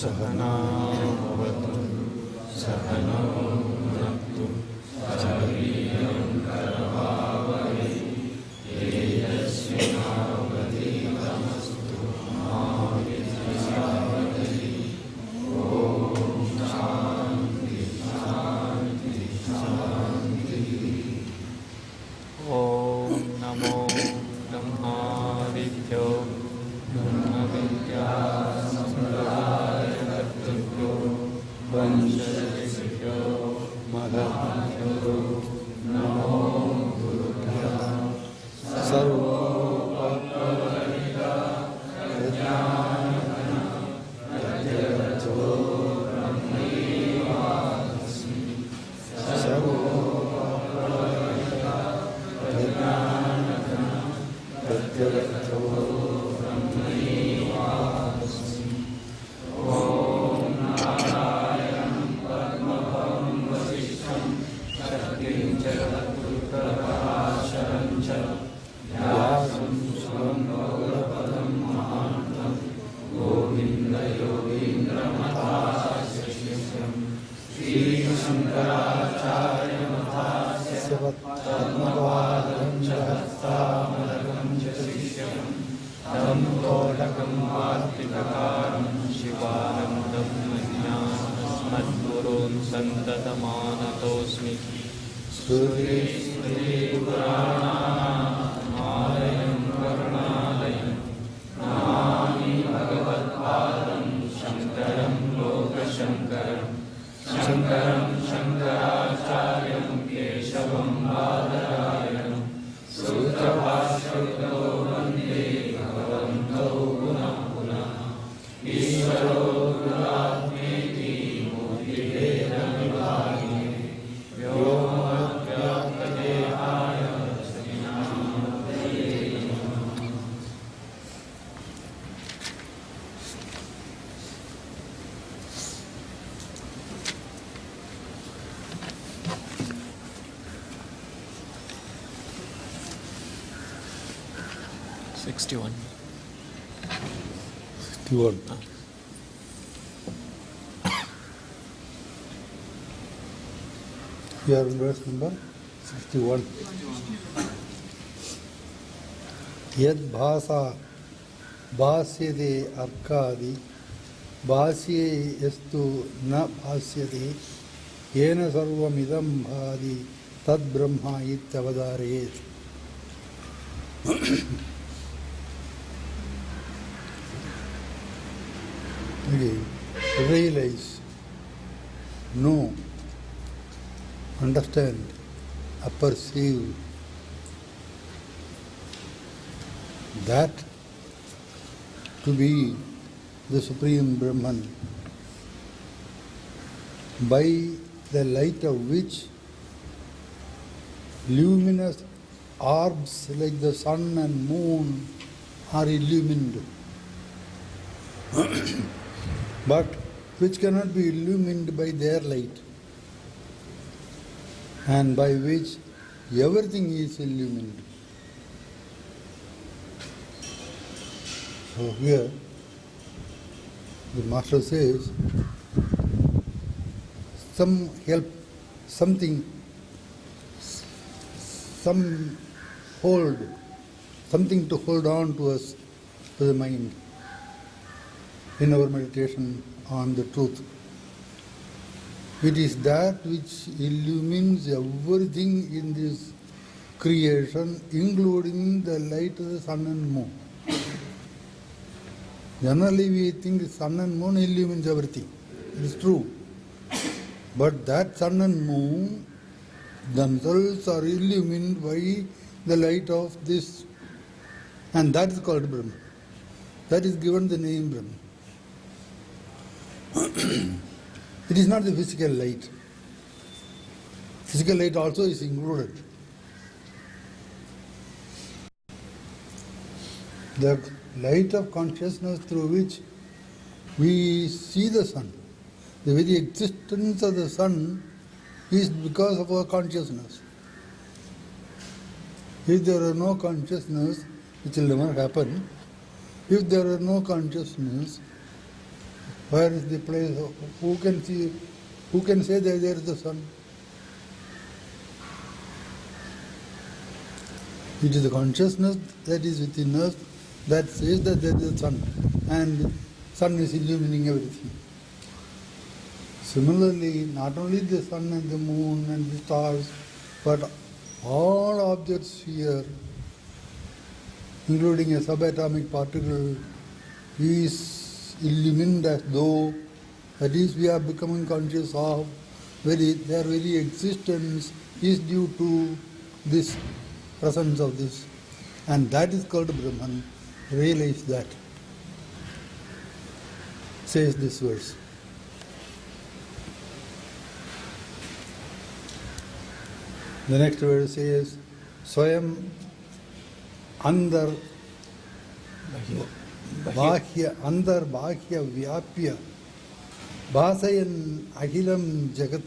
Sahanavatu Sahanau Bhunaktu Sahaviram Karavavai Tejasvinavadhitamastu Ma Vidhyavadhi. Om Shanti Shanti Shanti. Om Namo Brahmavibhyo Brahmavidya Sampradaya Vanshashyo Madhavyo Namo Gurubhyo Sarvopapavariga Prajnana Pratyagato Brahmivasmi Sarvopapavariga Prajnana Pratyagato Brahmivasmi. Om Narayanam Padmabhavam Vasishtam Shaktim Jagatruprakasharam Cha Vyasam Svam Gaurapadam Mahantam Govinda Yogindra Mathasya Shishyam Shri Shankaracharya Mathasya Padmavadam Jahastamadaram Shishyam Tam Kodakam Vartikakaram Shivanandam Madhurun Santatamānatosmi Suri Sri Puranam Alayam Karunalayam Namami Bhagavad-padam Shankaram Lokashankaram Shankaram Shankaracharyam Keshavam Badarayam Sutrabhashyato Vande Bhagavanto Punah Punah Ishvaro Guratmeti Murtibheda Vibhagine Vyomavyakadehaya Savinamadaye Namaha. Sixty-one. You are in verse number 61. Yad bhasa bhasyade arkadi bhasye yastu na bhasyade yena sarvam idam bhadi tad brahma ityavadaret. Again, realize, know, understand, perceive that to be the Supreme Brahman, by the light of which luminous orbs like the sun and moon are illumined, but which cannot be illumined by their light, and by which everything is illumined. So here the Master says some help, something, some hold, something to hold on to us, to the mind, in our meditation on the truth. It is that which illumines everything in this creation, including the light of the sun and moon. Generally we think sun and moon illumines everything. It is true. But that sun and moon themselves are illumined by the light of this, and that is called Brahman. That is given the name Brahman. It is not the physical light. Physical light also is included. The light of consciousness through which we see the sun, the very existence of the sun is because of our consciousness. If there are no consciousness, which will never happen, if there are no consciousness, Where is the place? Who can see? Who can say that there is the sun? It is the consciousness that is within us that says that there is a sun, and sun is illuminating everything. Similarly, not only the sun and the moon and the stars, but all objects here, including a subatomic particle, is illumined as though, that is, we are becoming conscious of, their very existence is due to this presence of this. And that is called Brahman. Realize that, says this verse. The next verse says, Swayam Andar Bahya Andar Bahya Vyapya Bhasayan Ahilam Jagat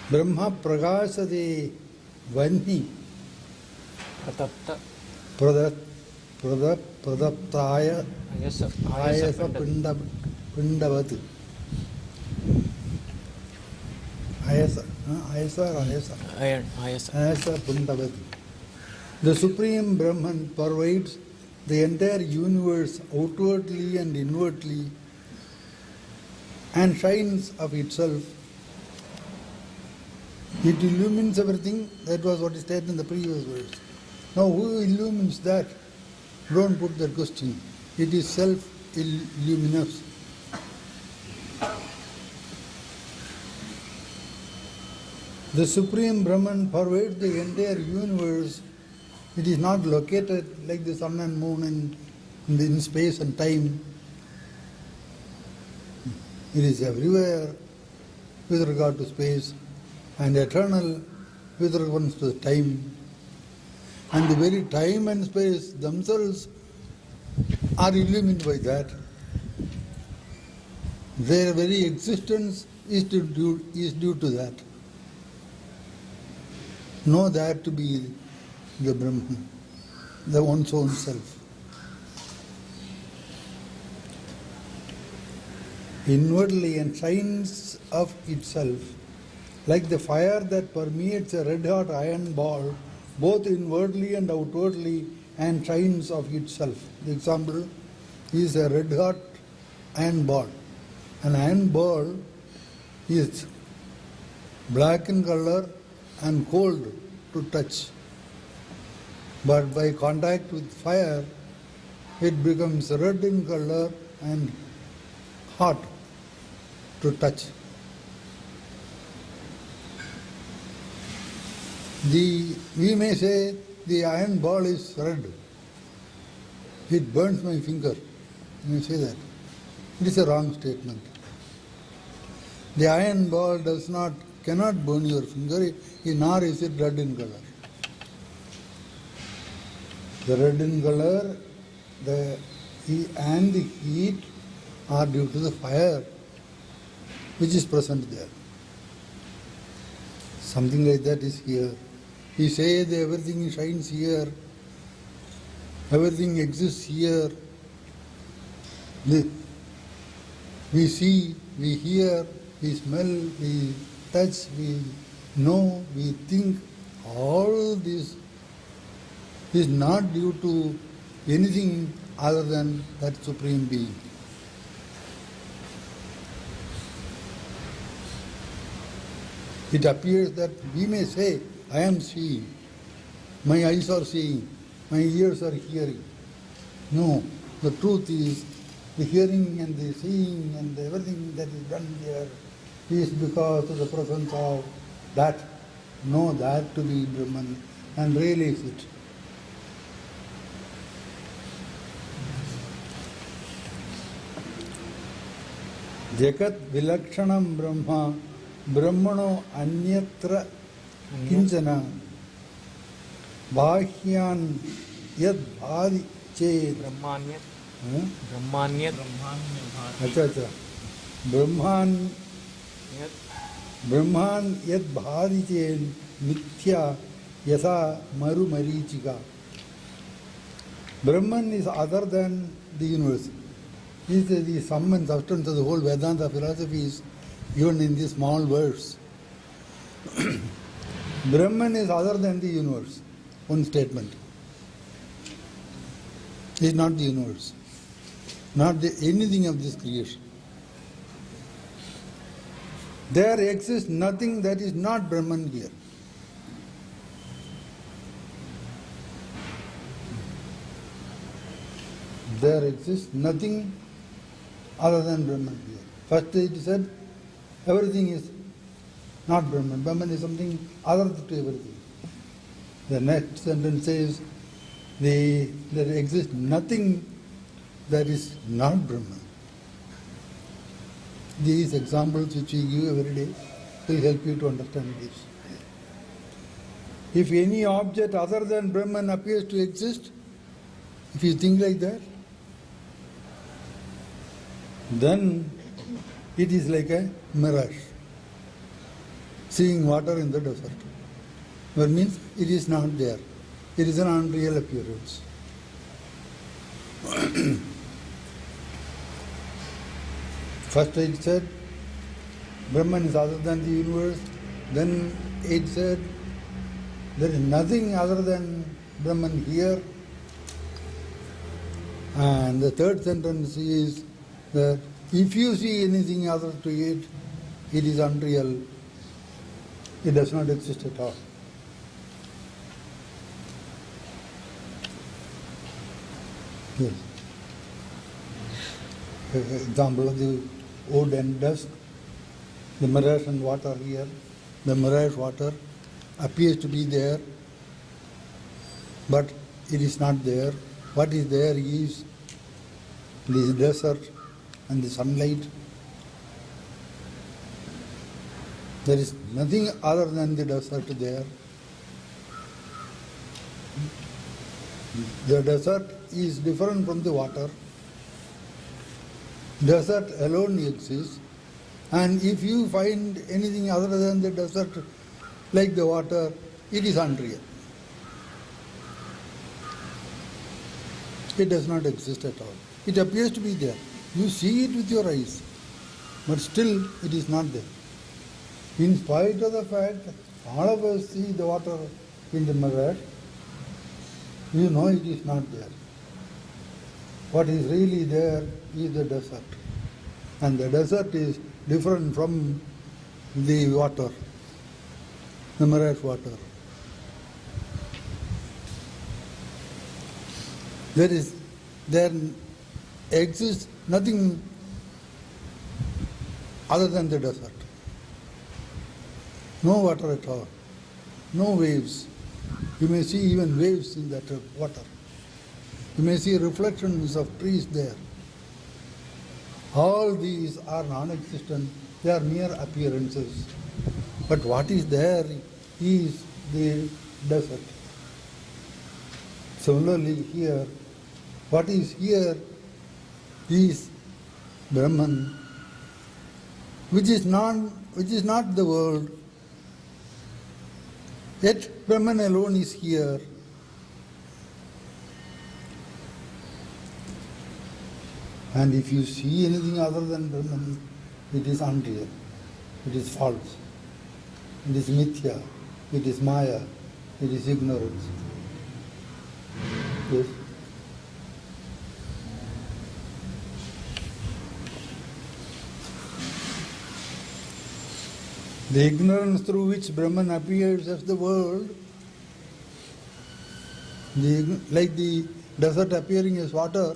Brahma Prakasade Vanhi Pradaptaya Ayasa Pindavat Ayasa Pindavat. The Supreme Brahman pervades the entire universe outwardly and inwardly and shines of itself. It illumines everything. That was what is stated in the previous verse. Now, who illumines that? Don't put that question. It is self-illuminous. The Supreme Brahman pervades the entire universe. It is not located like the sun and moon in space and time. It is everywhere with regard to space and eternal with reference to time. And the very time and space themselves are illumined by that. Their very existence is due to that. Know that to be the Brahman, the one's own self. Inwardly and shines of itself, like the fire that permeates a red-hot iron ball, both inwardly and outwardly, and shines of itself. The example is a red-hot iron ball. An iron ball is black in color and cold to touch. But by contact with fire, it becomes red in color and hot to touch. We may say the iron ball is red. It burns my finger. You may say that. It is a wrong statement. The iron ball cannot burn your finger, nor is it red in color. The red in color and the heat are due to the fire which is present there. Something like that is here. He says everything shines here, everything exists here. We see, we hear, we smell, we touch, we know, we think. All this is not due to anything other than that Supreme Being. It appears that we may say, I am seeing, my eyes are seeing, my ears are hearing. No, the truth is the hearing and the seeing and everything that is done here is because of the presence of that. Know that to be Brahman and realize it. Jagat vilakshanam brahma brahmano anyatra kinchana bahyan yad bhadi ched Brahmanyat अच्छा ब्रह्मान यद भारी chain मिथ्या यथा मरु मरीचिका Brahman is other than the universe. This is the sum and substance of the whole Vedanta philosophy is given in this small verse. Brahman is other than the universe. One statement. It is not the universe. Not anything of this creation. There exists nothing that is not Brahman here. There exists nothing other than Brahman here. First it said everything is not Brahman. Brahman is something other to everything. The next sentence says there exists nothing that is not Brahman. These examples which we give every day will help you to understand this. If any object other than Brahman appears to exist, if you think like that, then it is like a mirage. Seeing water in the desert. That means it is not there. It is an unreal appearance. First it said Brahman is other than the universe. Then it said there is nothing other than Brahman here. And the third sentence is that if you see anything other to it, it is unreal. It does not exist at all. Yes. Example of the wood and dust, the mirage and water here. The mirage water appears to be there, but it is not there. What is there is the desert and the sunlight. There is nothing other than the desert there. The desert is different from the water. Desert alone exists, and if you find anything other than the desert, like the water, it is unreal. It does not exist at all. It appears to be there. You see it with your eyes, but still it is not there. In spite of the fact that all of us see the water in the mirror, you know it is not there. What is really there is the desert. And the desert is different from the water, the mirage water. There exists nothing other than the desert. No water at all. No waves. You may see even waves in that water. You may see reflections of trees there. All these are non-existent. They are mere appearances. But what is there is the desert. Similarly here, what is here is Brahman, which is not the world. Yet Brahman alone is here. And if you see anything other than Brahman, it is unreal. It is false. It is mithya. It is maya. It is ignorance. Yes. The ignorance through which Brahman appears as the world, like the desert appearing as water,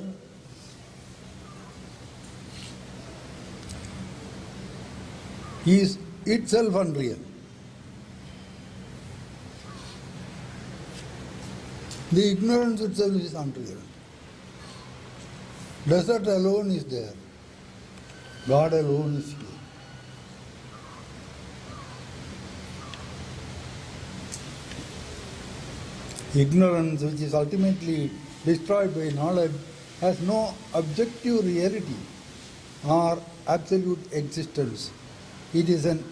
is itself unreal. The ignorance itself is unreal. Desert alone is there. God alone is here. Ignorance, which is ultimately destroyed by knowledge, has no objective reality or absolute existence. It is an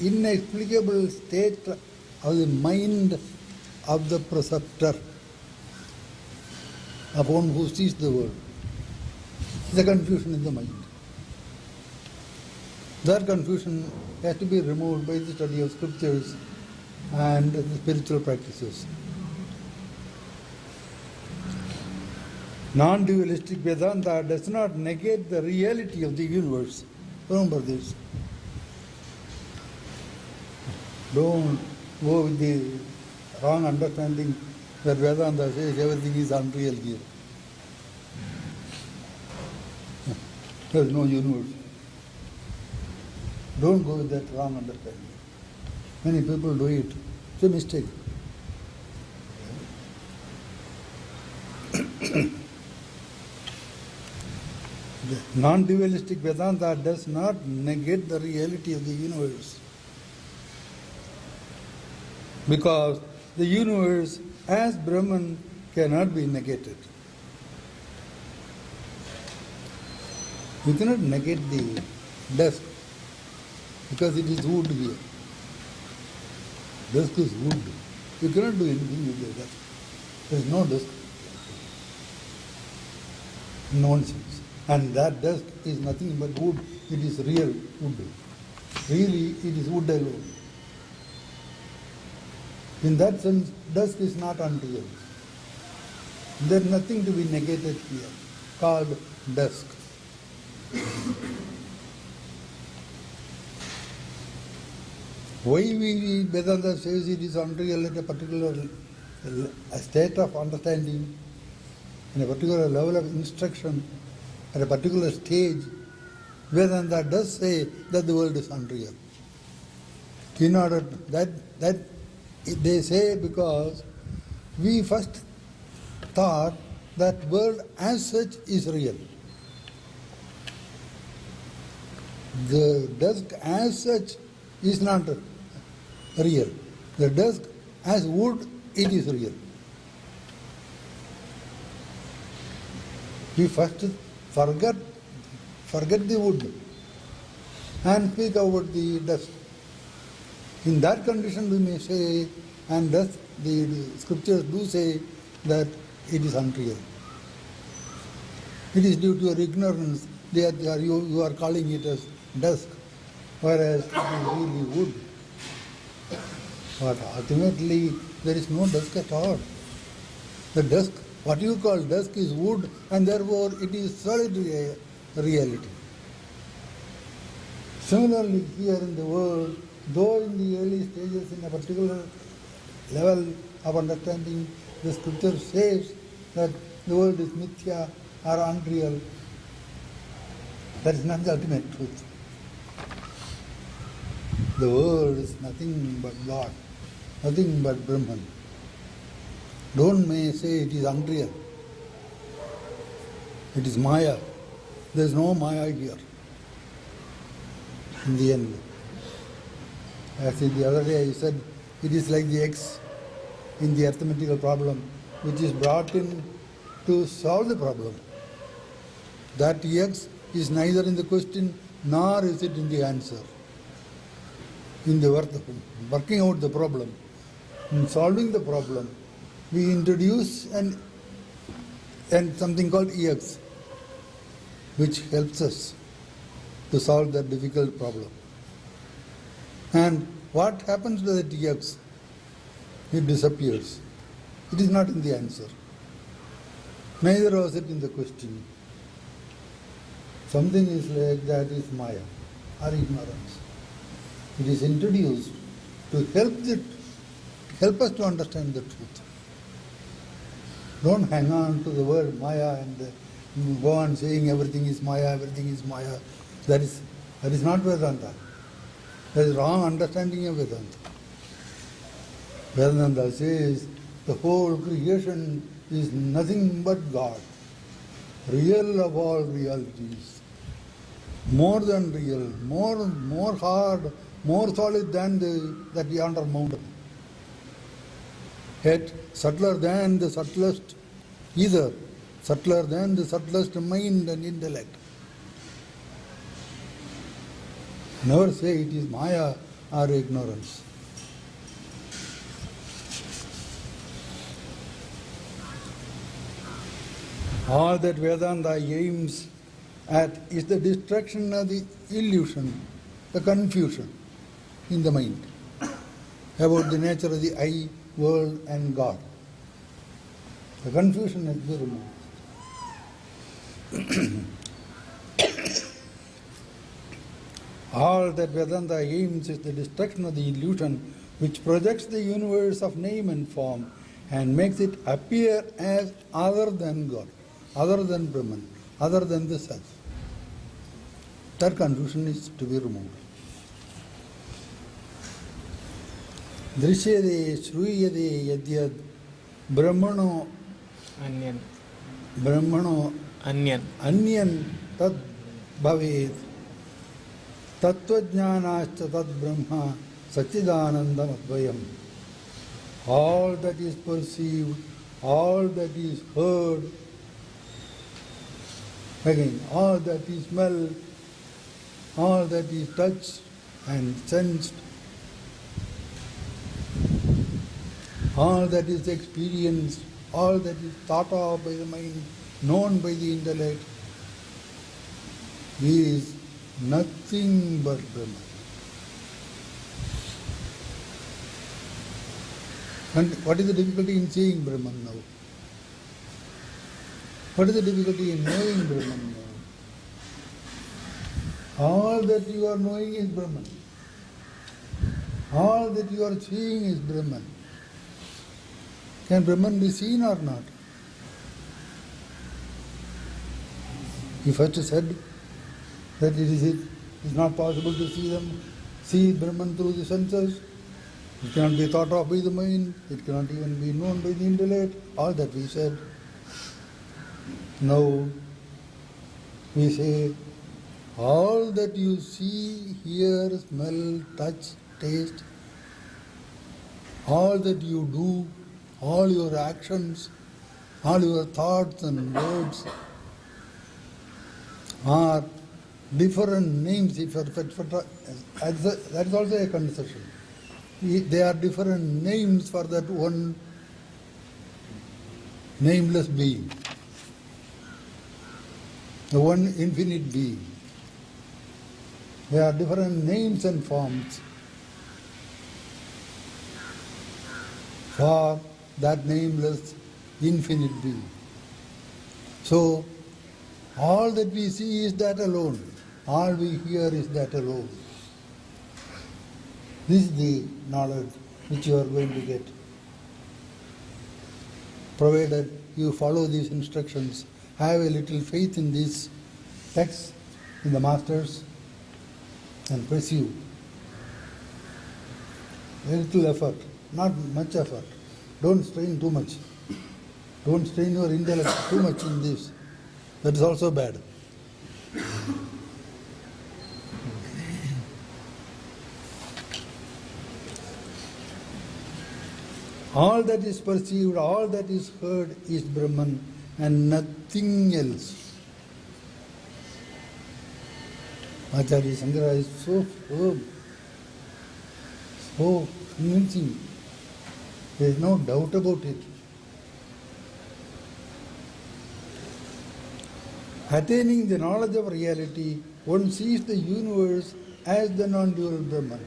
inexplicable state of the mind of the perceptor. of one who sees the world. The confusion in the mind. That confusion has to be removed by the study of scriptures and the spiritual practices. Non-dualistic Vedanta does not negate the reality of the universe. Remember this. Don't go with the wrong understanding that Vedanta says everything is unreal here. There is no universe. Don't go with that wrong understanding. Many people do it. It's a mistake. The non-dualistic Vedanta does not negate the reality of the universe. Because the universe as Brahman cannot be negated. You cannot negate the dust because it is wood here. Dust is wood. You cannot do anything with the dust. There is no dust. Nonsense. And that dust is nothing but wood. It is real wood. Really, it is wood alone. In that sense, dust is not unreal. There is nothing to be negated here, called dusk. Why Vedanta says it is unreal at a particular state of understanding, in a particular level of instruction, at a particular stage, Vedanta does say that the world is unreal. In order that they say because we first thought that world as such is real. The dusk as such is not real. The dusk as wood, it is real. We first forget the wood and speak about the dust. In that condition we may say, and thus the scriptures do say that it is unreal. It is due to your ignorance that you are calling it as dusk, whereas it is really wood. But ultimately there is no dusk at all. The dusk, what you call dusk, is wood, and therefore it is solid reality. Similarly, here in the world, though in the early stages, in a particular level of understanding, the scripture says that the world is mithya or unreal, that is not the ultimate truth. The world is nothing but God, nothing but Brahman. Don't may say it is unreal. It is Maya. There is no Maya here. In the end, as the other day I said, it is like the X in the arithmetical problem, which is brought in to solve the problem. That X is neither in the question nor is it in the answer. In the working out the problem, in solving the problem, we introduce and something called EX, which helps us to solve that difficult problem. And what happens to that EX? It disappears. It is not in the answer. Neither was it in the question. Something is like that is Maya or ignorance. It is introduced to help us to understand the truth. Don't hang on to the word Maya and go on saying everything is Maya, everything is Maya. That is not Vedanta. That is wrong understanding of Vedanta. Vedanta says the whole creation is nothing but God, real of all realities, more than real, more hard, more solid than that yonder mountain, yet subtler than the subtlest, either subtler than the subtlest mind and intellect. Never say it is Maya or ignorance. All that Vedanta aims at is the destruction of the illusion, the confusion in the mind about the nature of the I, world and God. The confusion has been removed. All that Vedanta aims is the destruction of the illusion which projects the universe of name and form and makes it appear as other than God, other than Brahman, other than the self. That confusion is to be removed. Drishyade shruyade yadyad brahmano anyan tad bhavet tattvajnanascha tad brahma sachidanandam advayam. All that is perceived, all that is heard, again, all that is smelled, all that is touched and sensed, all that is experienced, all that is thought of by the mind, known by the intellect, is nothing but Brahman. And what is the difficulty in seeing Brahman now? What is the difficulty in knowing Brahman now? All that you are knowing is Brahman. All that you are seeing is Brahman. Can Brahman be seen or not? He first said that it is not possible to see Brahman through the senses. It cannot be thought of by the mind. It cannot even be known by the intellect. All that we said. Now we say, all that you see, hear, smell, touch, taste, all that you do, all your actions, all your thoughts and words are different names. That is also a concession. They are different names for that one nameless being, the one infinite being. There are different names and forms for that nameless infinite being. So, all that we see is that alone. All we hear is that alone. This is the knowledge which you are going to get, provided you follow these instructions, have a little faith in these texts, in the masters, and pursue. A little effort, not much effort. Don't strain too much. Don't strain your intellect too much in this. That is also bad. All that is perceived, all that is heard is Brahman and nothing else. Acharya Shankara is so firm, so convincing. There is no doubt about it. Attaining the knowledge of reality, one sees the universe as the non-dual Brahman.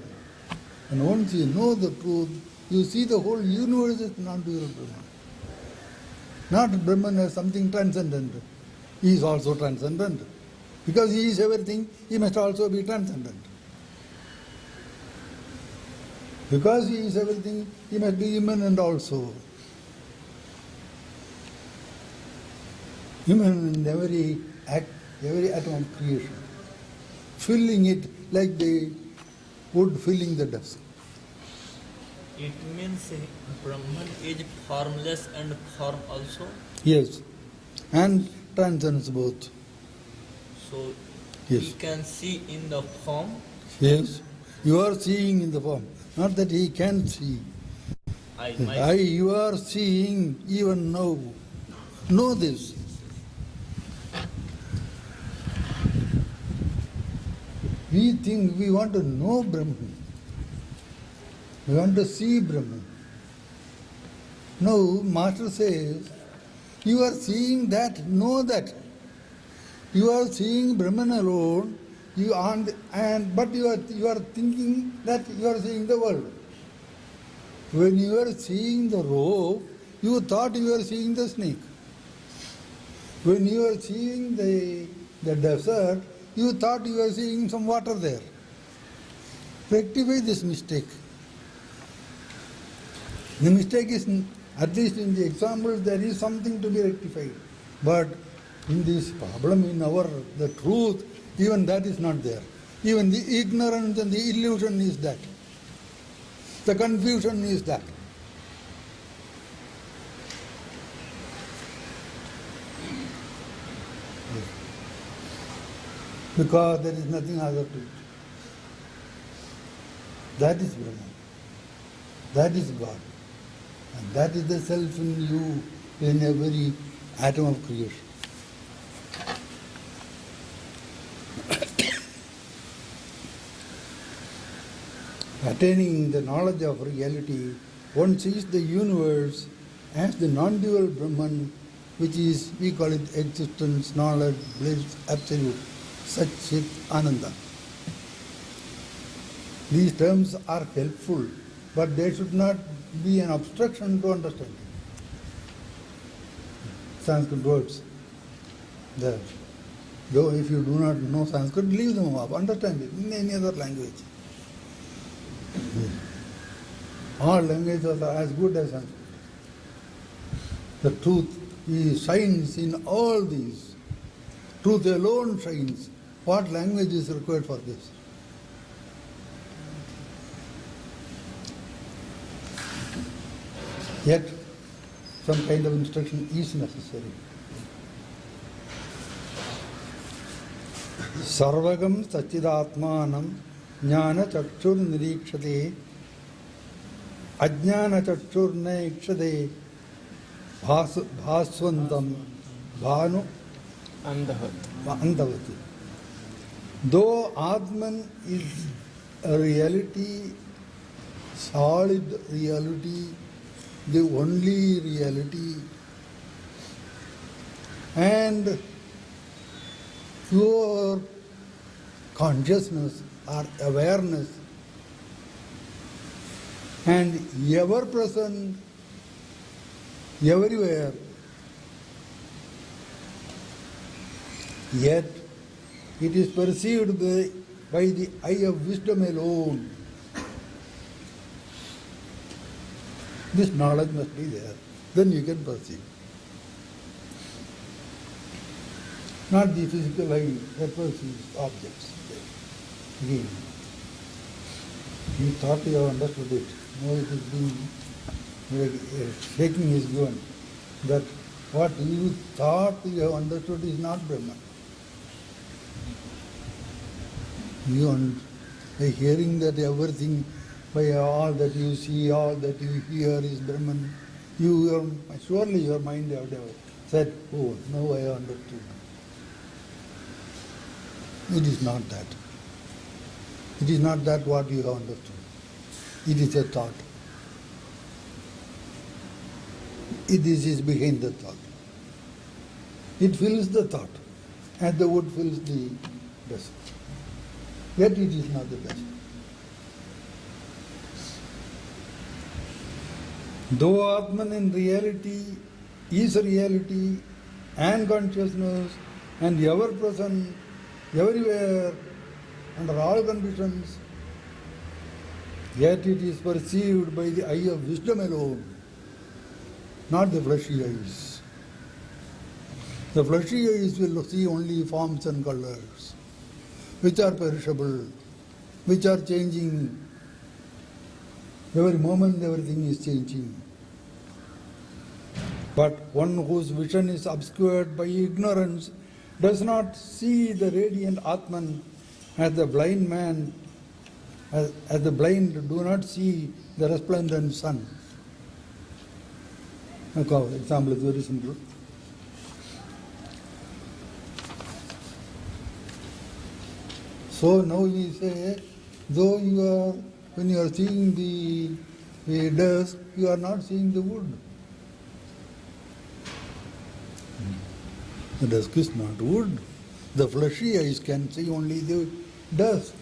And once you know the truth, you see the whole universe as non-dual Brahman. Not Brahman as something transcendent. He is also transcendent. Because he is everything, he must also be transcendent. Because he is everything, he must be immanent also. Immanent in every act, every atom of creation. Filling it like the wood filling the dust. It means Brahman is formless and form also? Yes. And transcends both. So yes. He can see in the form? Yes. You are seeing in the form. Not that he can see. You are seeing even now. Know this. We think we want to know Brahman. We want to see Brahman. Now, Master says You are seeing that, know that. You are seeing Brahman alone, but you are thinking that you are seeing the world. When you are seeing the rope, you thought you are seeing the snake. When you are seeing the desert, you thought you are seeing some water there. Rectify this mistake. The mistake is, at least in the example, there is something to be rectified. But in this problem, the truth, even that is not there. Even the ignorance and the illusion is that. The confusion is that. Because there is nothing other to it. That is Brahman. That is God. And that is the self in you, in every atom of creation. Attaining the knowledge of reality, one sees the universe as the non-dual Brahman, which is, we call it existence, knowledge, bliss, absolute, Sat Chit Ananda. These terms are helpful, but they should not be an obstruction to understanding. Sanskrit words there. Though if you do not know Sanskrit, leave them off, understand it in any other language. All languages are as good as Sanskrit. The truth shines in all these. Truth alone shines. What language is required for this? Yet, some kind of instruction is necessary. Sarvagam Sachidatmanam Jnana Chakshur Nirikshate Ajnana Chakshur Naikshate Bhaswantam Bhanu Andavati. Though Atman is a reality, solid reality, the only reality, and pure consciousness or awareness, and ever present, everywhere, yet it is perceived by the eye of wisdom alone. This knowledge must be there. Then you can perceive. Not the physical eye that perceives objects. Again, you thought you have understood it. Now it is being, shaking is given. That what you thought you have understood is not Brahman. By hearing that everything, by all that you see, all that you hear is Brahman, surely your mind would have said, oh, now I have understood. It is not that. It is not that what you have understood. It is a thought. This is behind the thought. It fills the thought, as the wood fills the vessel. Yet it is not the vessel. Though Atman in reality is reality and consciousness and ever present, everywhere, under all conditions, yet it is perceived by the eye of wisdom alone, not the fleshy eyes. The fleshy eyes will see only forms and colors, which are perishable, which are changing. Every moment everything is changing. But one whose vision is obscured by ignorance does not see the radiant Atman, as the blind man, as the blind do not see the resplendent sun. Okay, example is very simple. So now we say, though when you are seeing the dust, you are not seeing the wood. The dusk is not wood. The fleshy eyes can see only the dusk.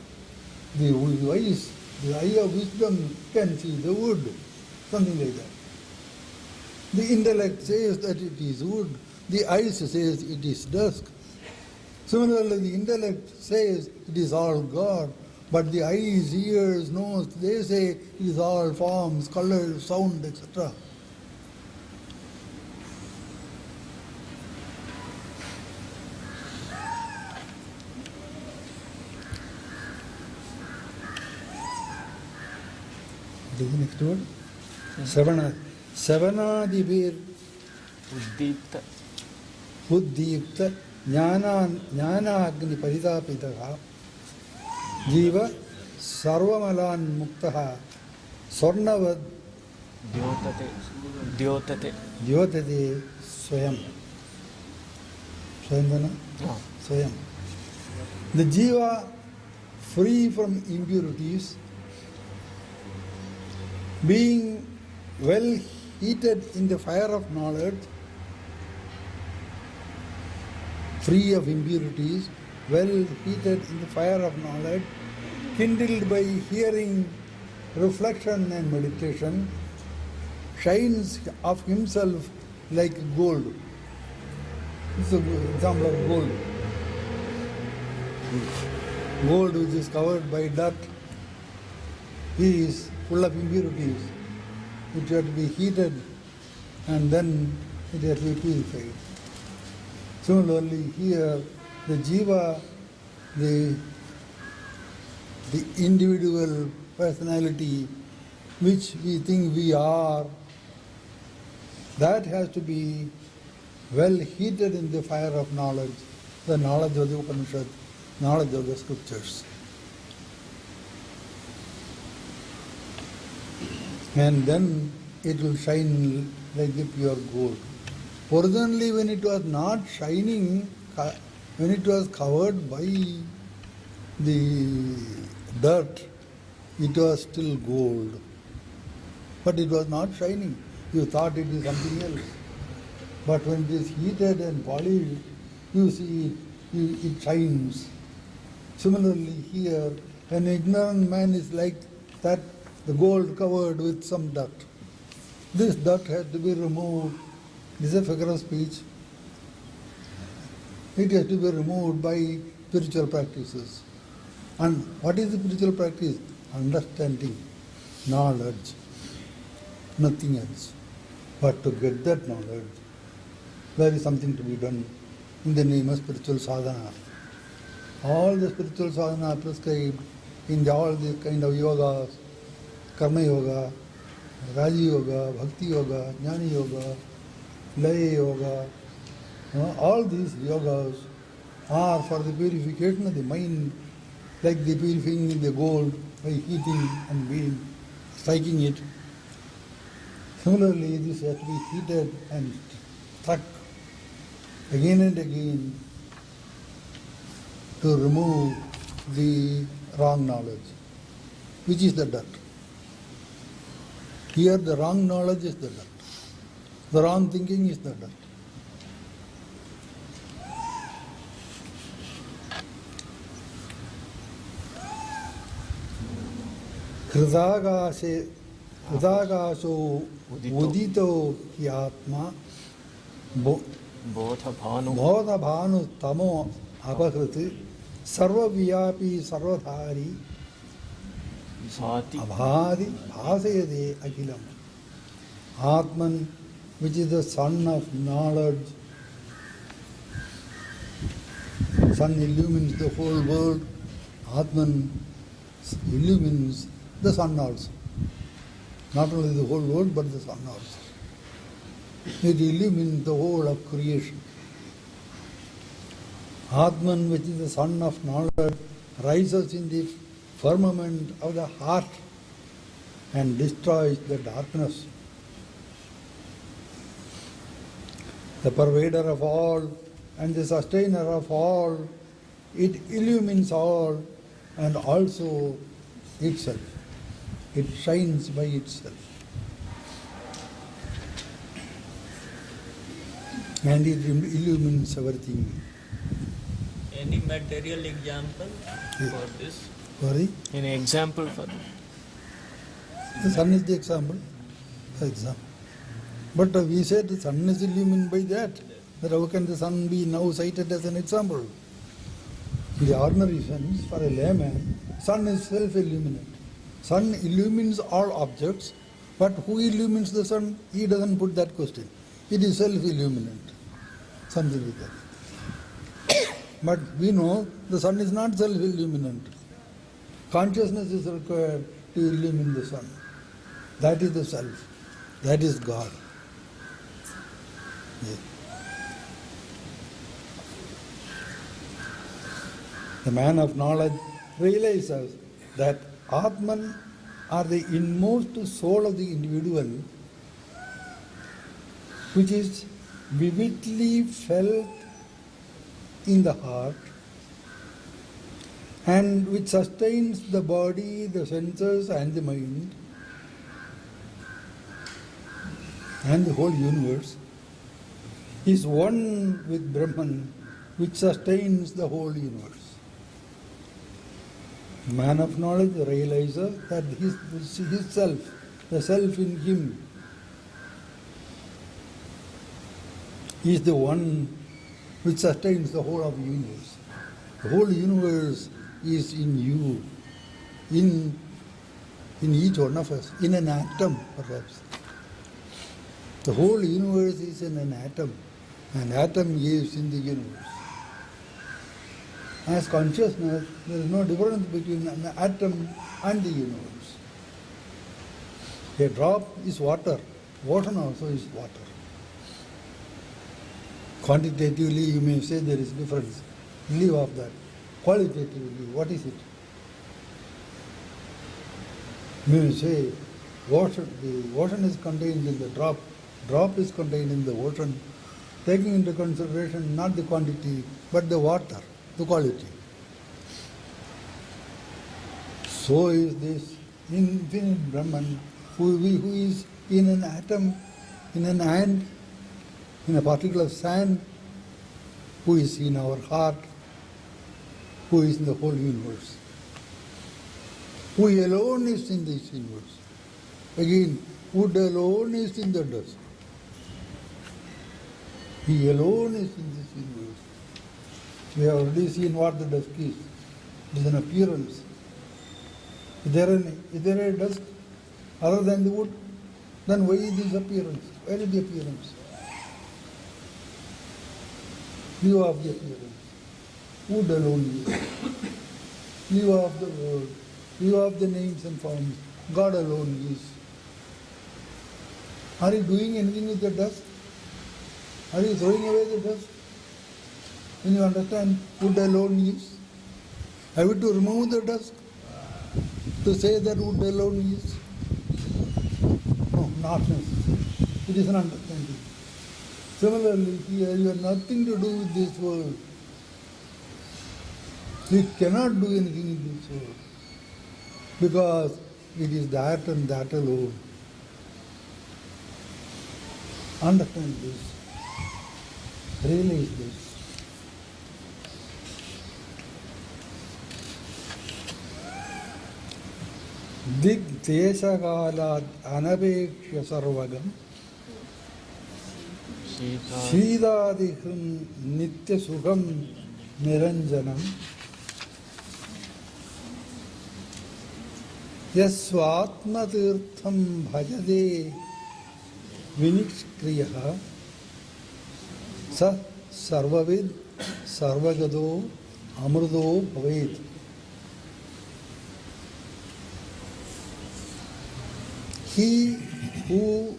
The eyes, the eye of wisdom can see the wood. Something like that. The intellect says that it is wood. The eyes says it is dusk. Similarly, the intellect says it is all God. But the eyes, ears, nose, they say it is all forms, colors, sound, etc. What is the next word? Savana. Savanadibir उद्दीप्त Uddipta Jnana Agni Paritapitaha Jiva Sarvamalan Muktaha Swarnavad द्योतते द्योतते Jyotade Swayam. Swayam. Swayam. The Jiva, free from impurities, being well heated in the fire of knowledge, free of impurities, well heated in the fire of knowledge, kindled by hearing, reflection and meditation, shines of himself like gold. This is an example of gold. Gold which is covered by dirt is full of impurities. It has to be heated and then it has to be purified. Similarly, here the jiva, the individual personality which we think we are, that has to be well heated in the fire of knowledge, the knowledge of the Upanishad, knowledge of the scriptures. And then it will shine like the pure gold. Originally, when it was not shining, when it was covered by the dirt, it was still gold. But it was not shining. You thought it is something else. But when it is heated and polished, you see it shines. Similarly here, an ignorant man is like that, the gold covered with some dirt. This dirt has to be removed. This is a figure of speech. It has to be removed by spiritual practices. And what is the spiritual practice? Understanding, knowledge, nothing else. But to get that knowledge, there is something to be done in the name of spiritual sadhana. All the spiritual sadhana prescribed in all the kind of yogas, karma yoga, raja yoga, bhakti yoga, jnana yoga, laya yoga, all these yogas are for the purification of the mind, like the purifying the gold by heating and being striking it. Similarly, this has to be heated and struck again and again to remove the wrong knowledge, which is the dirt. Here the wrong knowledge is the dirt. The wrong thinking is the dirt. Hridāgāso udito hyātma bodhabhānu tamo apahriti sarvavyāpi sarvadhāri abhādi bhāsayade akilam. Atman, which is the sun of knowledge, sun illumines the whole world. Atman illumines the sun also. Not only the whole world, but the sun also. It illumines the whole of creation. Atman, which is the sun of knowledge, rises in the firmament of the heart and destroys the darkness. The pervader of all and the sustainer of all, it illumines all and also itself. It shines by itself. And it illumines everything. Any material example for this? Sorry? Any example for that? The sun is the example. For example. But we said the sun is illumined by that. That how can the sun be now cited as an example? In the ordinary sense, for a layman, sun is self-illuminate. Sun illumines all objects, but who illumines the sun? He doesn't put that question. It is self-illuminant. Something like that. But we know the sun is not self-illuminant. Consciousness is required to illumine the sun. That is the self. That is God. Yeah. The man of knowledge realizes that Atman, or the inmost soul of the individual, which is vividly felt in the heart and which sustains the body, the senses and the mind and the whole universe, is one with Brahman, which sustains the whole universe. The man of knowledge realizes that his self, the self in him, is the one which sustains the whole of the universe. The whole universe is in you, in each one of us, in an atom perhaps. The whole universe is in an atom. An atom is in the universe. As consciousness, there is no difference between an atom and the universe. A drop is water. Ocean also is water. Quantitatively, you may say there is difference. Leave off that. Qualitatively, what is it? You may say the ocean is contained in the drop. Drop is contained in the ocean, taking into consideration not the quantity, but the water, the quality. So is this infinite Brahman, who is in an atom, in an ant, in a particle of sand, who is in our heart, who is in the whole universe, who alone is in this universe. Again, wood alone is in the dust. He alone is in this universe. We have already seen what the dusk is. It is an appearance. Is there a dusk other than the wood? Then why is this appearance? Where is the appearance? Leave off the appearance. Wood alone is. Leave off the word. Leave off the names and forms. God alone is. Are you doing anything with the dust? Are you throwing away the dust? When you understand wood alone is, have you to remove the dust to say that wood alone is? No, not necessary. It is an understanding. Similarly, here you have nothing to do with this world. You cannot do anything in this world because it is that and that alone. Understand this. Realize this. Dikteshakalat anapekshya sarvagam Shidadiham nitya sukham niranjanam Yasvatmatirtham bhajade vinishkriyaha sa sarvavid sarvagado amrudo bhaved. He who,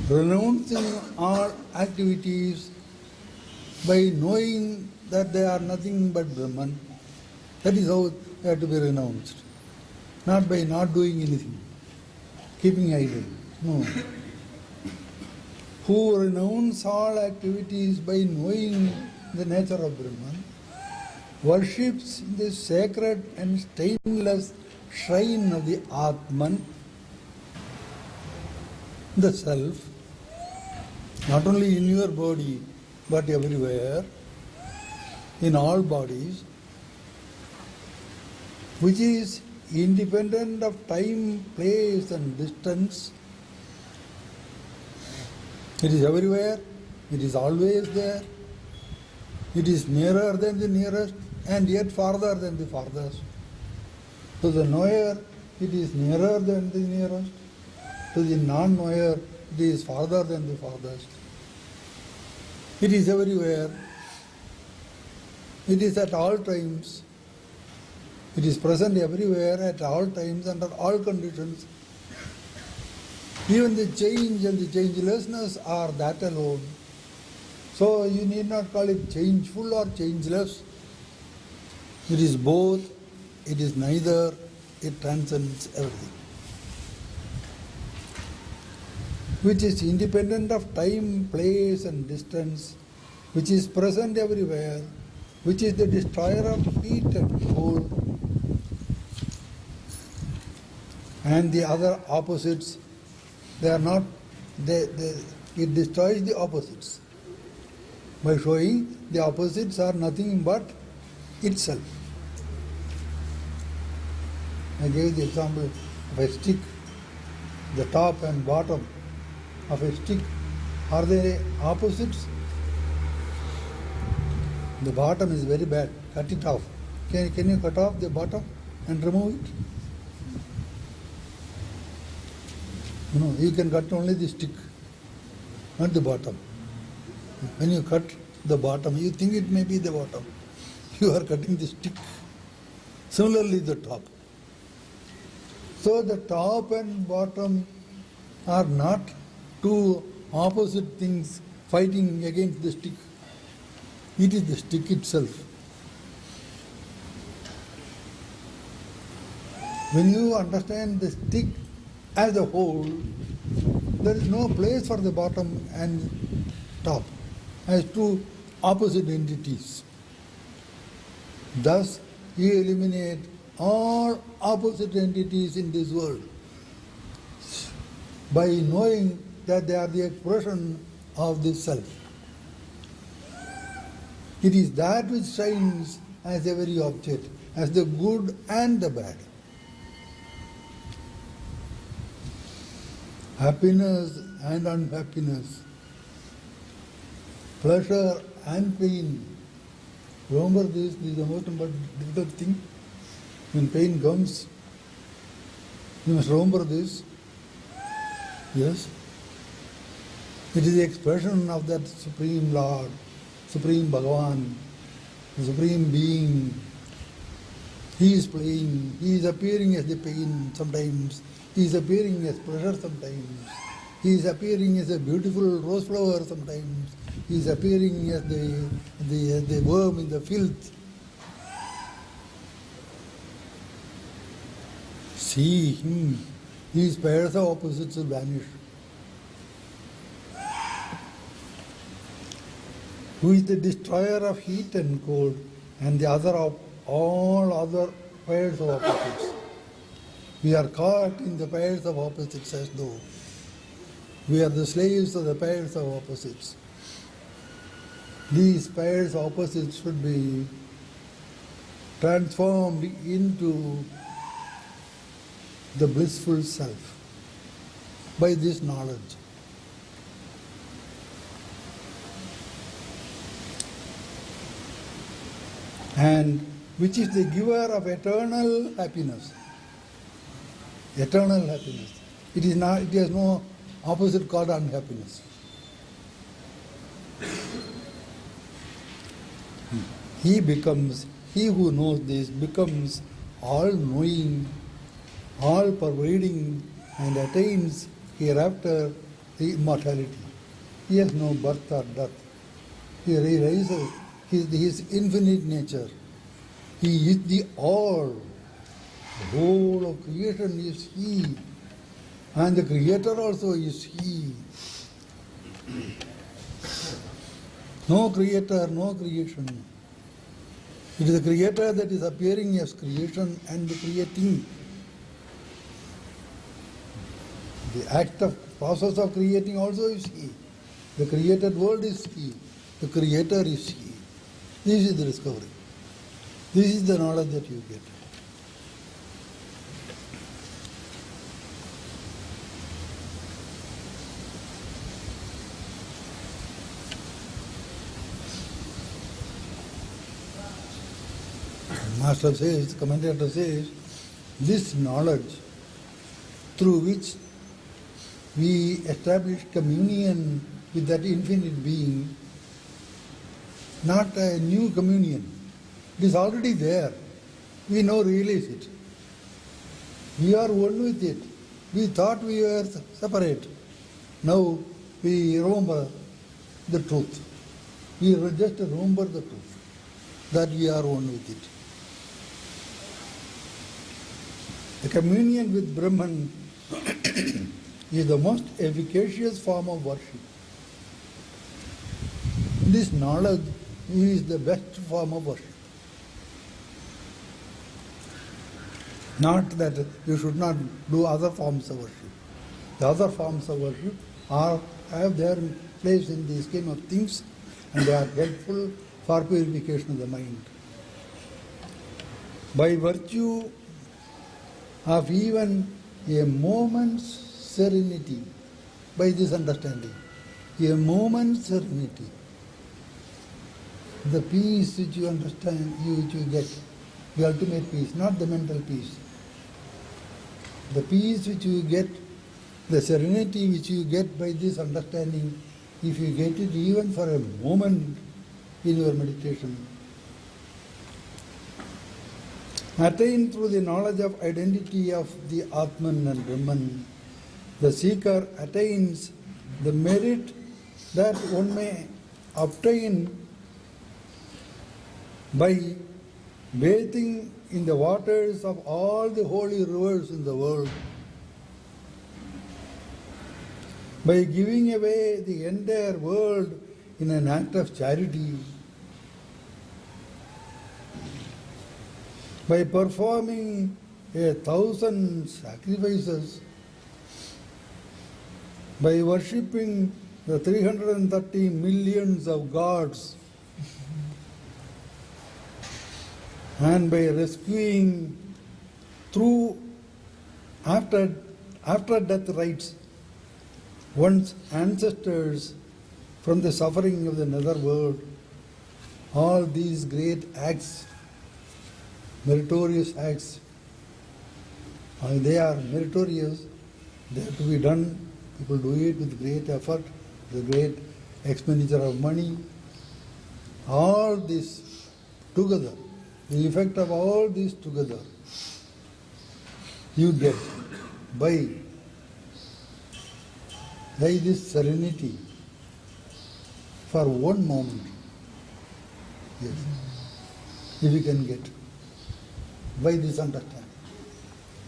renouncing all activities by knowing that they are nothing but Brahman, that is how they have to be renounced. Not by not doing anything, keeping idle. No. Who renounce all activities by knowing the nature of Brahman, worships the sacred and stainless shrine of the Atman, the Self, not only in your body, but everywhere, in all bodies, which is independent of time, place and distance. It is everywhere, it is always there, it is nearer than the nearest and yet farther than the farthest. To the knower, it is nearer than the nearest. To the non-knower, it is farther than the farthest. It is everywhere. It is at all times. It is present everywhere, at all times, under all conditions. Even the change and the changelessness are that alone. So you need not call it changeful or changeless. It is both, it is neither, it transcends everything. Which is independent of time, place and distance, which is present everywhere, which is the destroyer of heat and cold, and the other opposites. They are not, it destroys the opposites by showing the opposites are nothing but itself. I gave the example of a stick, the top and bottom of a stick. Are they opposites? The bottom is very bad, cut it off. Can you cut off the bottom and remove it? No, you can cut only the stick, not the bottom. When you cut the bottom, you think it may be the bottom. You are cutting the stick. Similarly, the top. So the top and bottom are not two opposite things fighting against the stick. It is the stick itself. When you understand the stick as a whole, there is no place for the bottom and top as two opposite entities. Thus, you eliminate all opposite entities in this world by knowing that they are the expression of the self. It is that which shines as every object, as the good and the bad. Happiness and unhappiness, pleasure and pain. Remember this is the most difficult thing. When pain comes, you must remember this. Yes? It is the expression of that Supreme Lord, Supreme Bhagavan, the Supreme Being. He is playing, He is appearing as the pain sometimes, He is appearing as pleasure sometimes, He is appearing as a beautiful rose flower sometimes, He is appearing as the worm in the filth. See Him, His pairs of opposites will vanish. Who is the destroyer of heat and cold, and the other of all other pairs of opposites. We are caught in the pairs of opposites as though we are the slaves of the pairs of opposites. These pairs of opposites should be transformed into the blissful self by this knowledge. And which is the giver of eternal happiness. Eternal happiness. It is not. It has no opposite called unhappiness. He who knows this becomes all-knowing, all-pervading, and attains hereafter the immortality. He has no birth or death. He rises. His infinite nature. He is the all. The whole of creation is He. And the Creator also is He. No creator, no creation. It is the Creator that is appearing as creation and creating. The process of creating also is He. The created world is He. The Creator is He. This is the discovery. This is the knowledge that you get. Master says, commentator says, this knowledge through which we establish communion with that infinite being, not a new communion. It is already there. We now realize it. We are one with it. We thought we were separate. Now we remember the truth. We just remember the truth, that we are one with it. The communion with Brahman is the most efficacious form of worship. This knowledge is the best form of worship. Not that you should not do other forms of worship. The other forms of worship have their place in the scheme of things, and they are helpful for purification of the mind. By virtue of even a moment's serenity, by this understanding, a moment's serenity, the peace which you understand, which you get, the ultimate peace, not the mental peace. The peace which you get, the serenity which you get by this understanding, if you get it even for a moment in your meditation, attained through the knowledge of identity of the Atman and Brahman, the seeker attains the merit that one may obtain by bathing in the waters of all the holy rivers in the world, by giving away the entire world in an act of charity, by performing 1,000 sacrifices, by worshipping the 330 millions of gods, and by rescuing through after death rites one's ancestors from the suffering of the nether world. All these great acts, meritorious acts, they are meritorious, they have to be done. People do it with great effort, with great expenditure of money. All this together, the effect of all this together, you get by this serenity for one moment. Yes, if you can get by this understanding.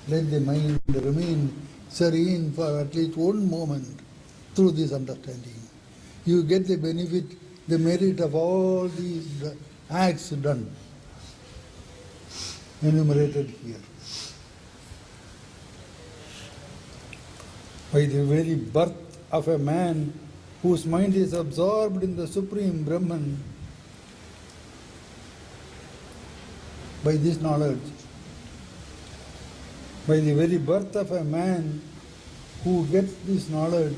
Let the mind remain serene for at least one moment through this understanding. You get the benefit, the merit of all these acts done, enumerated here. By the very birth of a man whose mind is absorbed in the Supreme Brahman, by this knowledge, by the very birth of a man who gets this knowledge,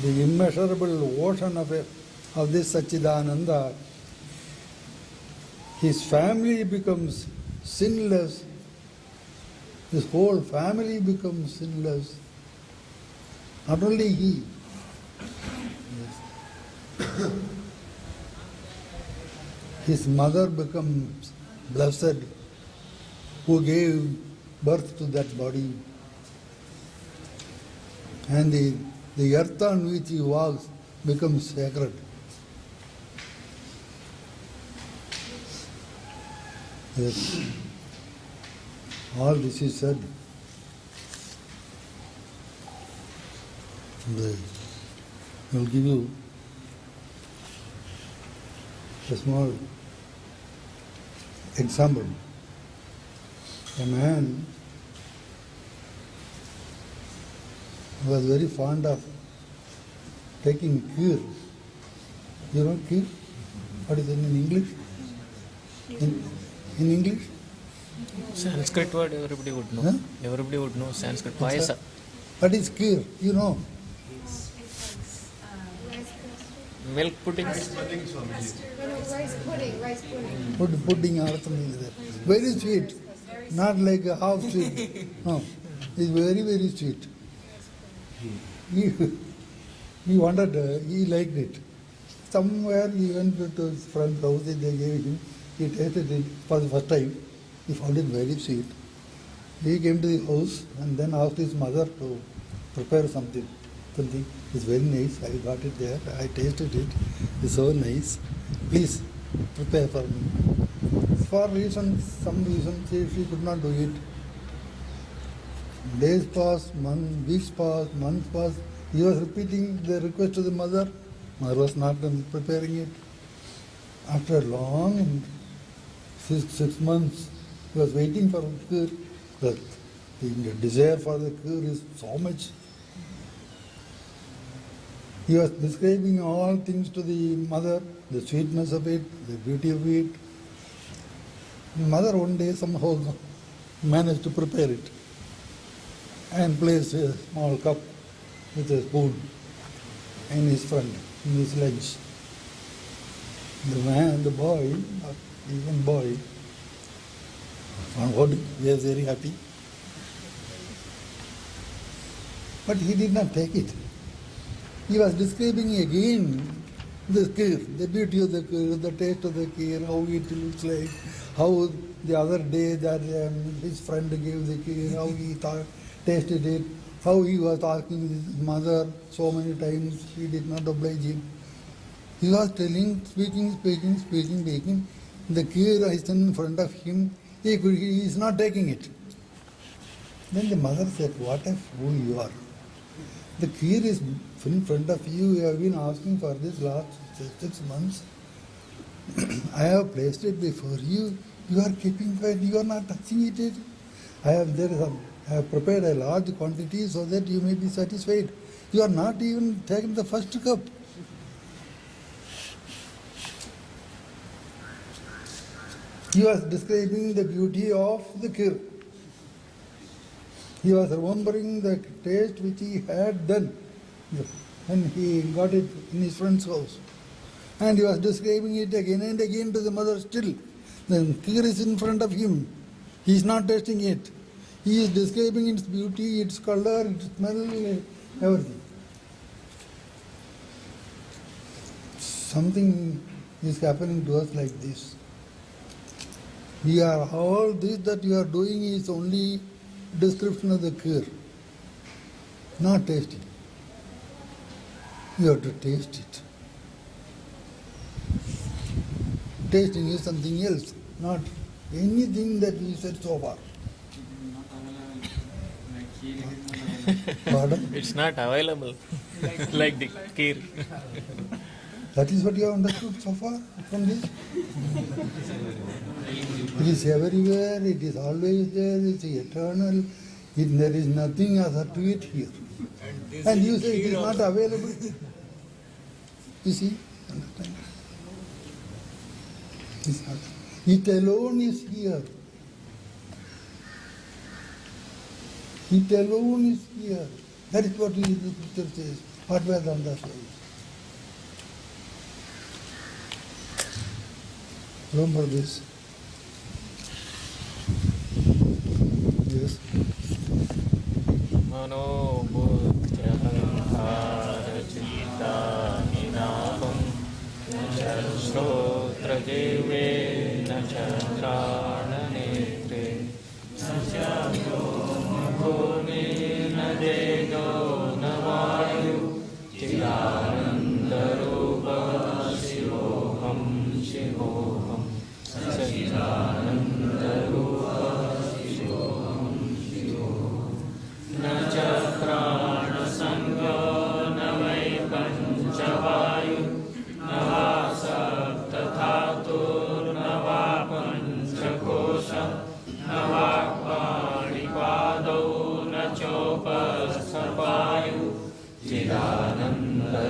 the immeasurable ocean of this Satchidananda, his family becomes sinless, his whole family becomes sinless. Not only he. Yes. His mother becomes blessed, who gave birth to that body. And the earth on which he walks becomes sacred. Yes. All this is said. I will give you a small example. A man was very fond of taking kheer. You know kheer? What is it in English? In English? Sanskrit word everybody would know. Huh? Everybody would know Sanskrit. What's Payasa. that? What is kheer? You know? Milk pudding. Rice pudding. Pudding or something like that. Very sweet. Not like a half sweet. No. It's very, very sweet. He wanted, he liked it. Somewhere he went to his friend's house, they gave him, he tasted it for the first time. He found it very sweet. He came to the house and then asked his mother to prepare something. It's very nice. I got it there. I tasted it. It's so nice. Please prepare for me. For reasons, some reasons, she could not do it. Days passed, weeks passed, months passed. He was repeating the request to the mother. Mother was not preparing it. After long, 6 months, he was waiting for kheer. The desire for the kheer is so much. He was describing all things to the mother, the sweetness of it, the beauty of it. The mother one day somehow managed to prepare it and placed a small cup with a spoon in his front, in his lunch. The boy, not even boy, he was very happy. But he did not take it. He was describing again the kheer, the beauty of the kheer, the taste of the kheer, how it looks like, how the other day that his friend gave the kheer, how he tasted it, how he was asking his mother so many times, she did not oblige him. He was telling, speaking. The kheer is in front of him, he is not taking it. Then the mother said, what a fool you are. The kheer is in front of you. You have been asking for this last 6 months. I have placed it before you. You are keeping quiet. You are not touching it. I have prepared a large quantity so that you may be satisfied. You are not even taking the first cup. He was describing the beauty of the kheer. He was remembering the taste which he had done when he got it in his friend's house. And he was describing it again and again to the mother still. The kheer is in front of him. He is not tasting it. He is describing its beauty, its color, its smell, everything. Something is happening to us like this. All this that you are doing is only description of the kheer, not tasting. You have to taste it. Tasting is something else, not anything that we said so far. Pardon? It's not available like the kheer. That is what you have understood so far from this? It is everywhere, it is always there, it is eternal. There is nothing other to it here. And you say it is not available. You see? Understand? It alone is here. It alone is here. That is what the scripture says. What Vedanta says. Remember this. Yes. Mano buddhya ahankara citta hinapam nacha shrotra jeve nacha prana netre nacha vyoma bhumi na dejo na vayu chidananda rupa shivoham shivoham Sachidananda Rupa Shivoham Shivoham Na cha prana sangha na vai panchavayu na va sapta dhatu na va panchakosha na va panipadau na chopasthapayu Chidananda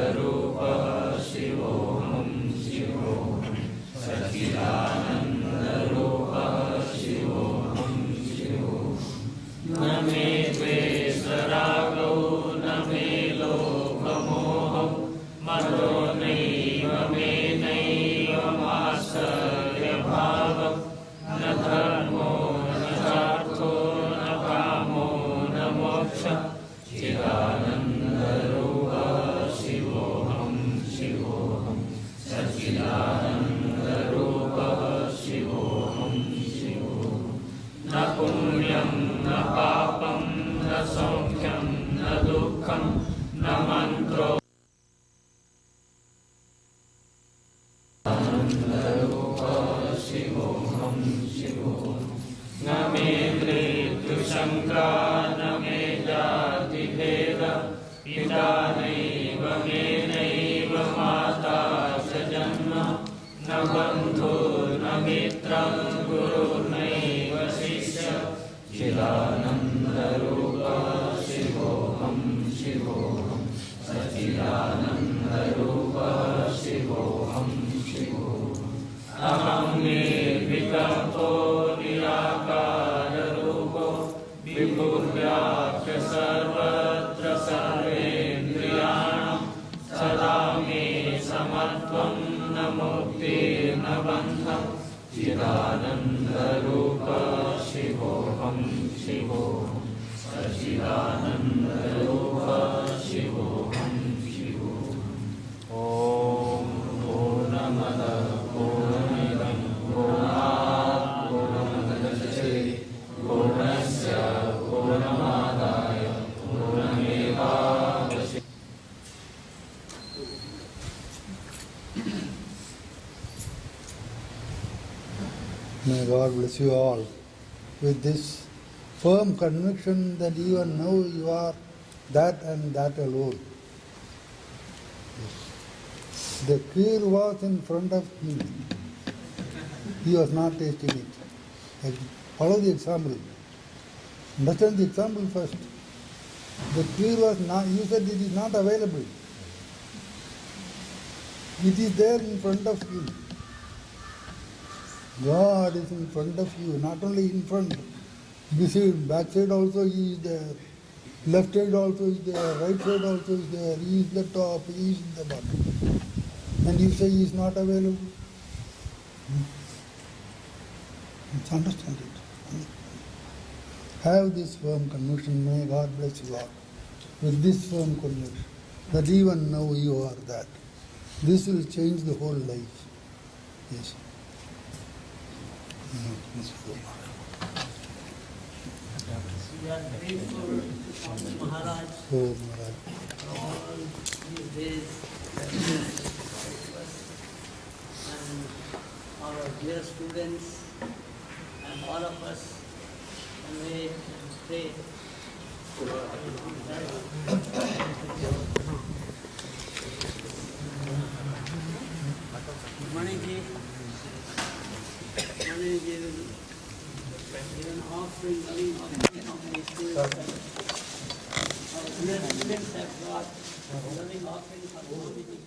न मे मृत्युशङ्का न मे जातिभेद पिता नैव मे नैव माता च जन्म न बन्धु न मित्रं गुरुर्नैव शिष्य चिदानन्दरूप शिवोऽहं शिवोऽहं सच्चिदानन्दरूप शिवोऽहं शिवोऽहम् अहं निर्विकल्पो निराकाररूपो विभुर्व्याप्य सर्वत्र सर्वेन्द्रियाणां सदा मे समत्वं न मुक्तिर्न बन्धः चिदानन्दरूप शिवोऽहं शिवोऽहं सच्चिदानन्दरूप शिवोऽहं शिवोऽहम् ॐ पूर्णमदः पूर्णमिदं पूर्णात् पूर्णमुदच्यते पूर्णस्य पूर्णमादाय पूर्णमेवावशिष्यते. May God bless you all with this firm conviction that even now you are that and that alone. The kheer was in front of him. He was not tasting it. Follow the example. Understand the example first. The kheer was not, you said it is not available. It is there in front of you. God is in front of you, not only in front. You see, back side also He is there. Left side also is there. Right side also is there. He is the top, He is the bottom. And you say He is not available. Let's understand it. Have this firm conviction. May God bless you all with this firm conviction that even now you are that. This will change the whole life. Yes. We are grateful to Maharaj Oh, Maharaj. for all these days that he has taught us, and our dear students and all of us convey and pray. Maniji will give an offering, loving offering of my students. Our dear students have brought loving offering for Swamiji.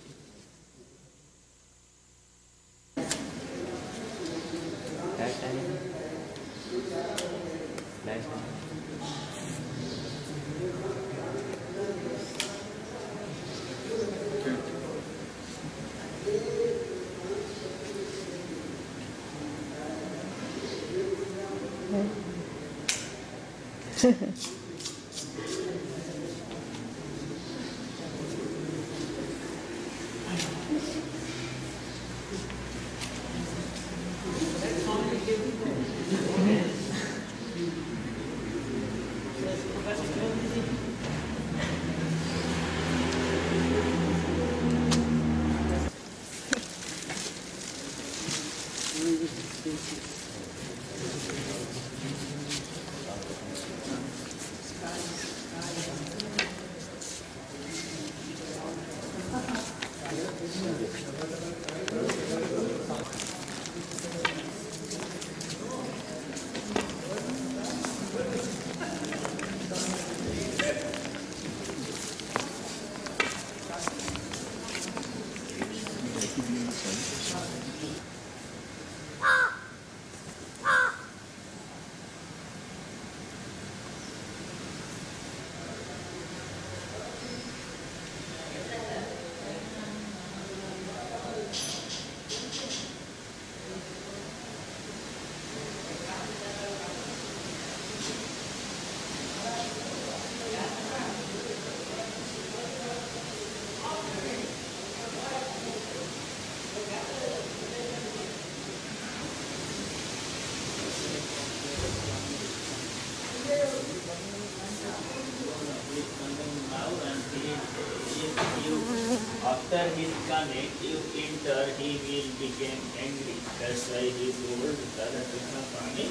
After his coming, you enter later he will become angry. That's why he told Radha Krishna Swami,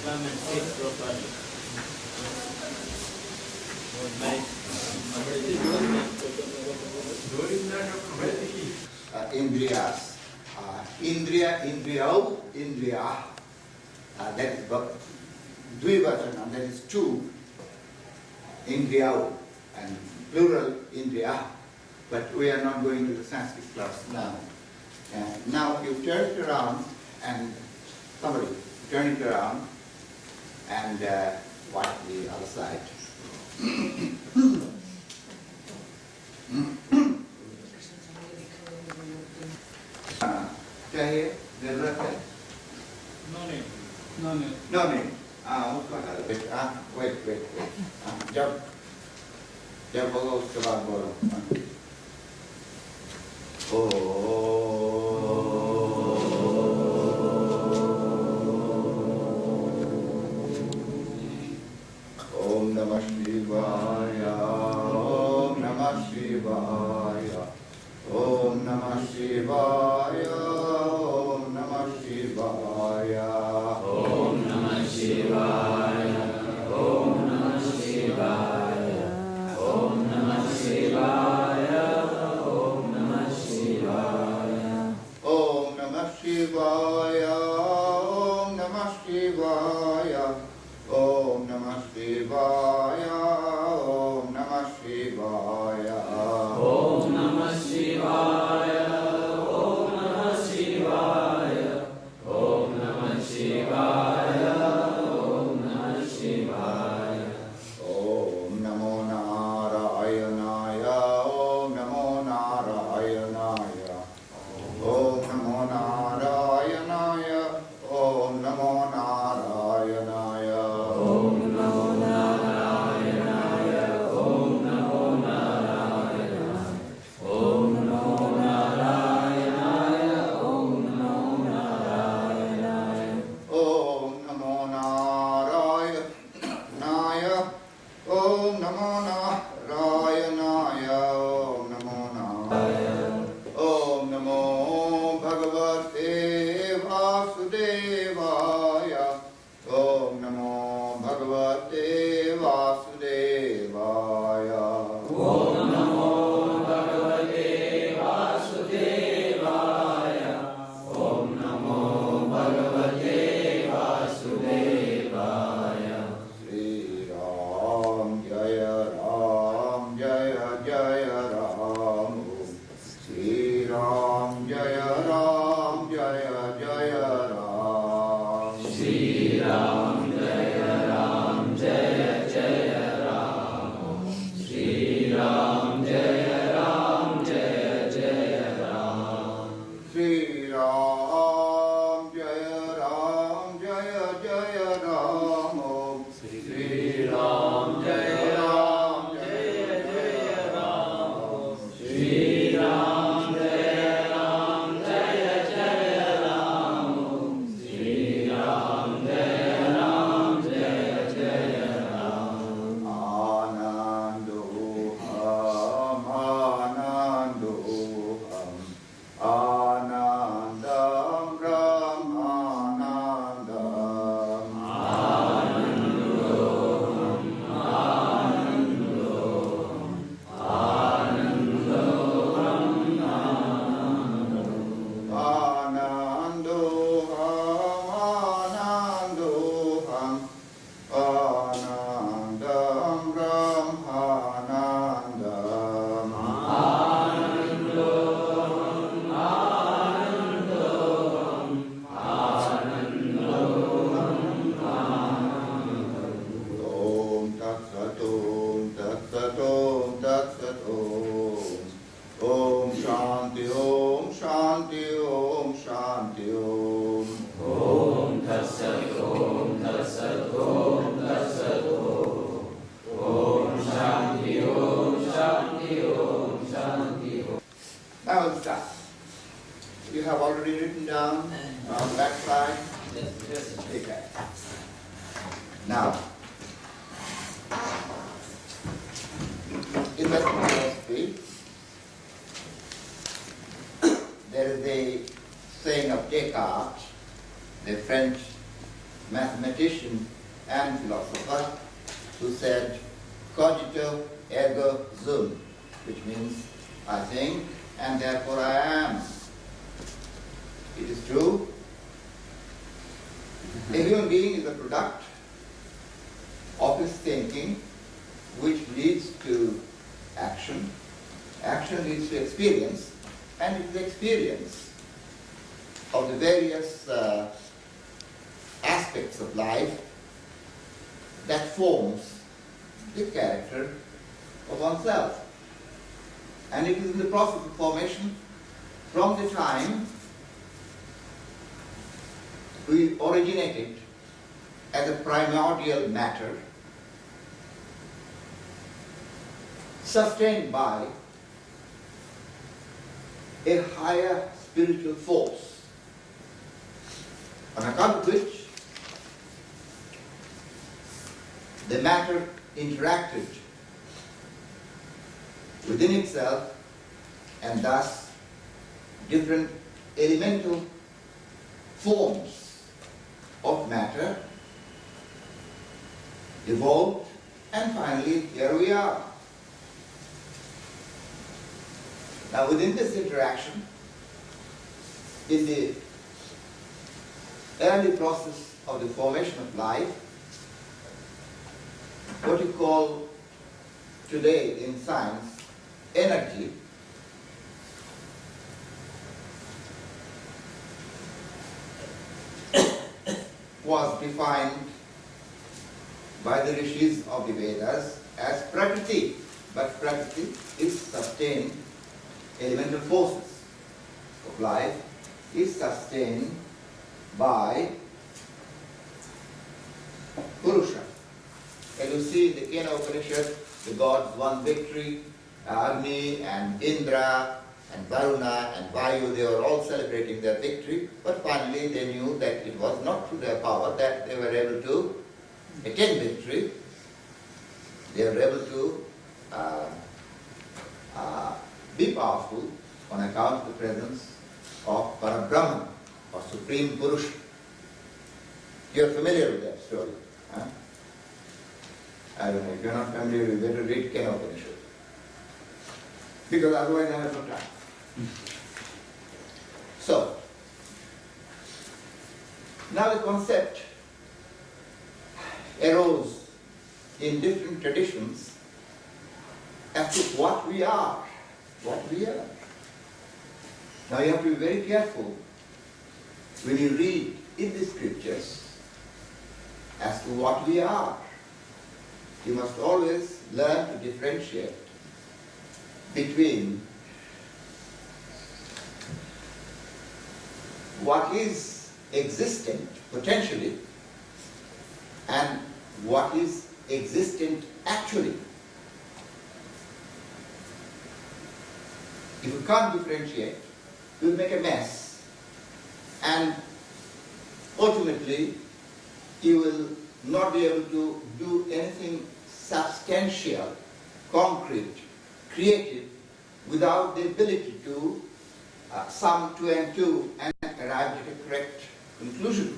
come and sit properly. Indriyas. Indriya. That is Dvivachana, that is two. Indriyau and plural Indriya. But we are not going to the Sanskrit class now. Now you turn it around and somebody turn it around and watch the other side. चाहिए जरूरत है No need. No need. उसका wait. जब होगा उसके बाद बोलो. Om Namah Shivaya. Om Namah Shivaya. Om Namah Shivaya. Om Namah Shivaya. Om Namah Shivaya. Om Namah Shivaya. Om Namah Shivaya. Om Namah Shivaya. Om Namah Shivaya. Om Namah Shivaya. Om Namah Shivaya. Om Namah Shivaya. Om Namah Shivaya. Om Namah Shivaya. Om Namah Shivaya. Om Namah Shivaya. Om Namo Narayanaya. Om Namo Narayanaya. Om Namo Narayanaya. Om Namo Narayanaya. Om Namo Narayanaya. Om Namo Narayanaya. Om Namo Narayanaya. Om Namo Narayanaya. Om Namo Narayanaya. Om Namo Narayanaya. Om Namo Narayanaya. Om Namo Bhagavate Vasudevaya. Om Namo Bhagavate Vasudevaya. Om Namo Bhagavate Vasudevaya. Om Namo Bhagavate Vasudevaya. Shri Ram Jaya Ram Jaya Jaya Ram. Shri Ram Jaya Ram Jaya Jaya Ram. Shri Ram Jaya Ram Jaya Jaya Ram. Shri Ram Jaya Ram Jaya Jaya Ram. Shri Ram Jaya Ram Jaya Jaya Ram. Shri Ram Jaya Ram Jaya Jaya Ram. Shri Ram Jaya Ram Jaya Jaya Ram. Shri Ram Jaya Ram Jaya Jaya Ram. Anandoham, Anandoham, Anandam Brahmanandam. Anandoham, Anandoham, Anandoham. Anandoham, Anandam Brahmanandam. Om Tat Sat Om Tat Sat Om Tat Sat Om. Om Shanti Om Shanti Om Shanti Om. Om Tat Sat Om Tat Sat Om Tat Sat Om. Om Shanti Om Shanti Om Shanti Om. Now we'll start. You have already written down on the back side. Okay. Now, in Western philosophy, there is a saying of Descartes, the French mathematician and philosopher, who said, cogito ergo sum, which means I think and therefore I am. It is true. A human being is a product of his thinking, which leads to action. Action leads to experience, and it is the experience of the various aspects of life that forms the character of oneself. And it is in the process of formation from the time we originated as a primordial matter, sustained by a higher spiritual force, on account of which the matter interacted within itself, and thus different elemental forms of matter evolved, and finally here we are. Now within this interaction, in the early process of the formation of life, what you call today in science energy, was defined by the rishis of the Vedas as prakriti. But prakriti is sustained, elemental forces of life is sustained by Purusha. And you see in the Kena Upanishad, the gods won victory, Agni and Indra and Varuna and Vayu, they were all celebrating their victory, but finally they knew that it was not through their power that they were able to attain victory. They were able to be powerful on account of the presence of Parabrahman, or Supreme Purusha. You are familiar with that story. Huh? I don't know, if you are not familiar, you better read Kena Upanishad, because otherwise I have no time. So, now the concept arose in different traditions as to what we are. What we are. Now you have to be very careful when you read in the scriptures as to what we are. You must always learn to differentiate between what is existent potentially and what is existent actually. If you can't differentiate, you will make a mess, and ultimately you will not be able to do anything substantial, concrete, creative, without the ability to sum 2 and 2 and arrive at a correct conclusion.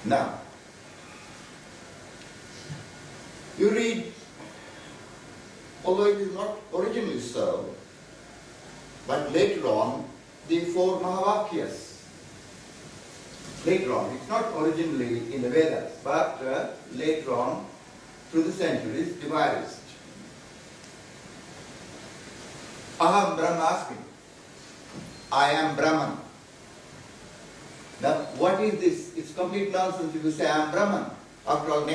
Now, you read, although it is not originally so, but later on, the 4 Mahavakyas. Later on, it's not originally in the Vedas, but later on, through the centuries, devised. Aham Brahmasmi. I am Brahman. Now, what is this? It's complete nonsense if you say I am Brahman. After all,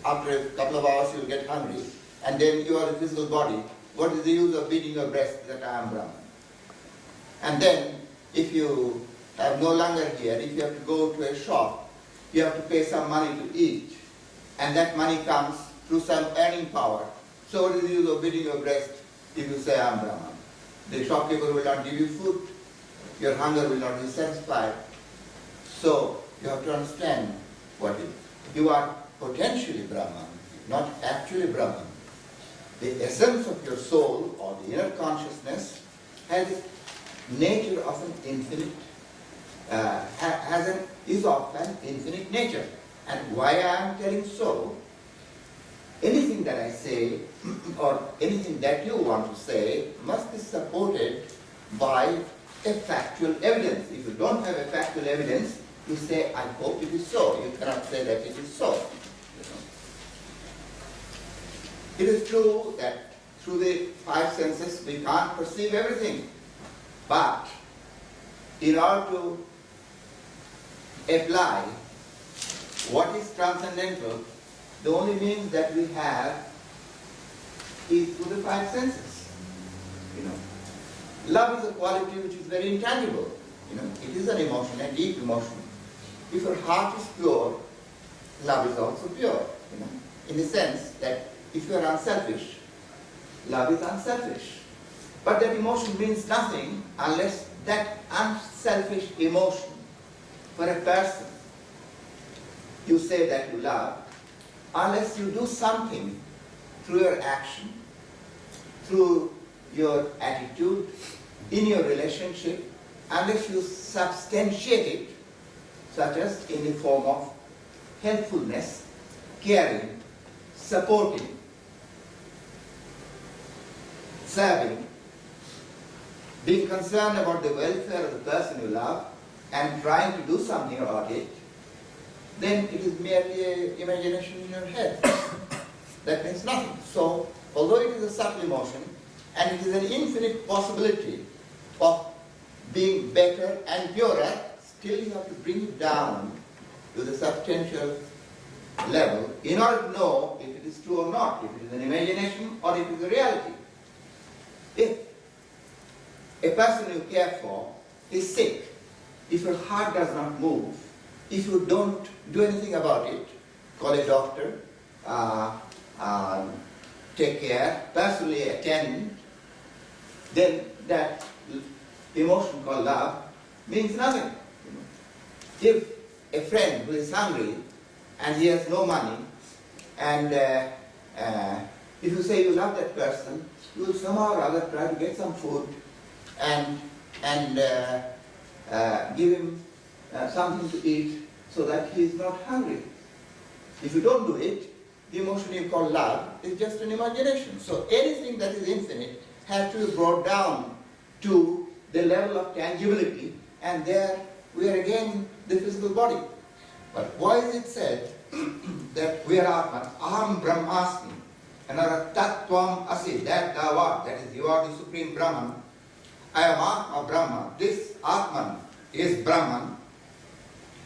after a couple of hours, you'll get hungry. And then you are a physical body. What is the use of beating your breast that I am Brahman? And then, if you are no longer here, if you have to go to a shop, you have to pay some money to eat. And that money comes through some earning power. So what is the use of beating your breast if you say I am Brahman? The shopkeeper will not give you food. Your hunger will not be satisfied. So you have to understand what it is. You are potentially Brahman, not actually Brahman. the essence of your soul or the inner consciousness has the nature of an infinite, is of an infinite nature. And why I am telling so, anything that I say or anything that you want to say must be supported by a factual evidence. If you don't have a factual evidence, you say, I hope it is so. You cannot say that it is so. It is true that through the five senses we can't perceive everything. But in order to apply what is transcendental, the only means that we have is through the five senses. Love is a quality which is very intangible. It is an emotion, a deep emotion. If your heart is pure, love is also pure. In the sense that if you are unselfish, love is unselfish. But that emotion means nothing unless that unselfish emotion for a person you say that you love, unless you do something through your action, through your attitude, in your relationship, unless you substantiate it, such as in the form of helpfulness, caring, supporting, serving, being concerned about the welfare of the person you love and trying to do something about it, then it is merely an imagination in your head. That means nothing. So, although it is a subtle emotion, and it is an infinite possibility of being better and purer, still you have to bring it down to the substantial level in order to know if it is true or not, if it is an imagination or if it is a reality. If a person you care for is sick, if your heart does not move, if you don't do anything about it, call a doctor, take care, personally attend, then that emotion called love means nothing. If a friend who is hungry and he has no money, and if you say you love that person, you will somehow or other try to get some food and give him something to eat so that he is not hungry. If you don't do it, the emotion you call love is just an imagination. So anything that is infinite has to be brought down to the level of tangibility, and there we are again the physical body. But why is it said that we are Atman, Aham Brahmasmi, another Tattvam Asi, that thou art, that is, you are the Supreme Brahman. I am Atma Brahma. This Atman is Brahman.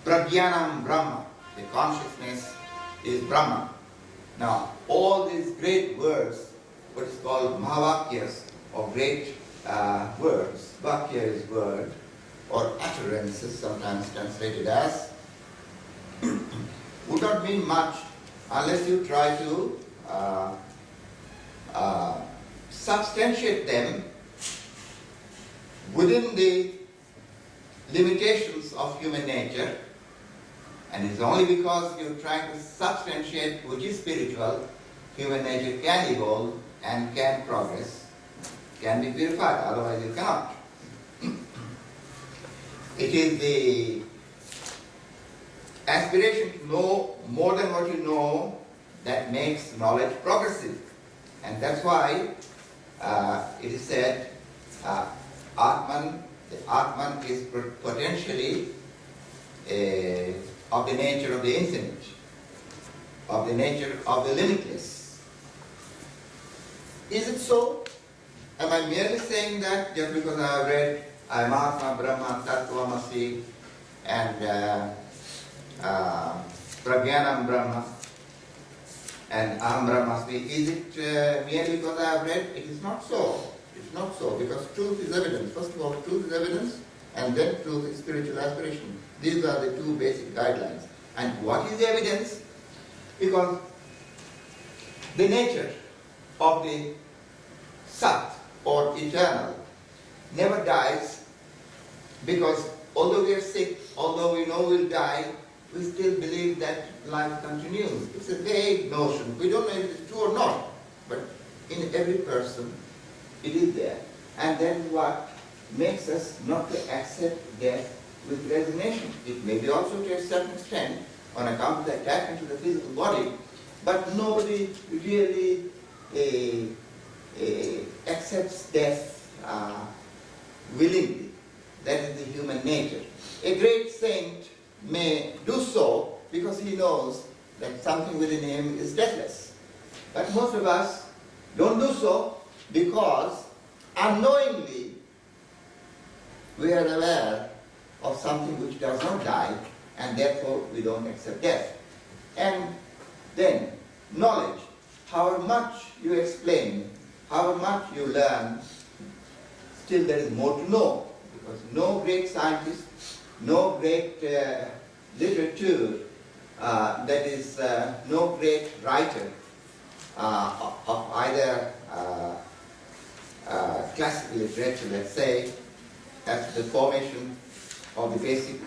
Prajnanam Brahma, the consciousness is Brahman. Now, all these great words, what is called Mahavakyas, or great words, Vakya is word, or utterances, sometimes translated as, would not mean much unless you try to substantiate them within the limitations of human nature. And it's only because you're trying to substantiate which is spiritual, human nature can evolve and can progress, can be purified, otherwise you cannot. It is the aspiration to know more than what you know that makes knowledge progressive. And that's why it is said, Atman, the Atman is potentially of the nature of the infinite, of the nature of the limitless. Is it so? Am I merely saying that just because I have read I am Atma, Brahma, Tattvamasi, and Prajnanam Brahma, and Aham Brahmasmi? Is it merely because I have read? It is not so. It's not so, because truth is evidence. First of all, truth is evidence, and then truth is spiritual aspiration. These are the two basic guidelines. And what is the evidence? Because the nature of the Sat, or eternal, never dies, because although we are sick, although we know we'll die, we still believe that life continues. It's a vague notion. We don't know if it's true or not, but in every person. It is there. And that is what makes us not to accept death with resignation. It may be also to a certain extent on account of the attachment to the physical body, but nobody really accepts death willingly. That is the human nature. A great saint may do so because he knows that something within him is deathless. But most of us don't do so because unknowingly we are aware of something which does not die, and therefore we don't accept death. And then knowledge, however much you explain, however much you learn, still there is more to know, because no great scientist, no great literature, that is no great writer of either classical literature, let's say, as to the formation of the basic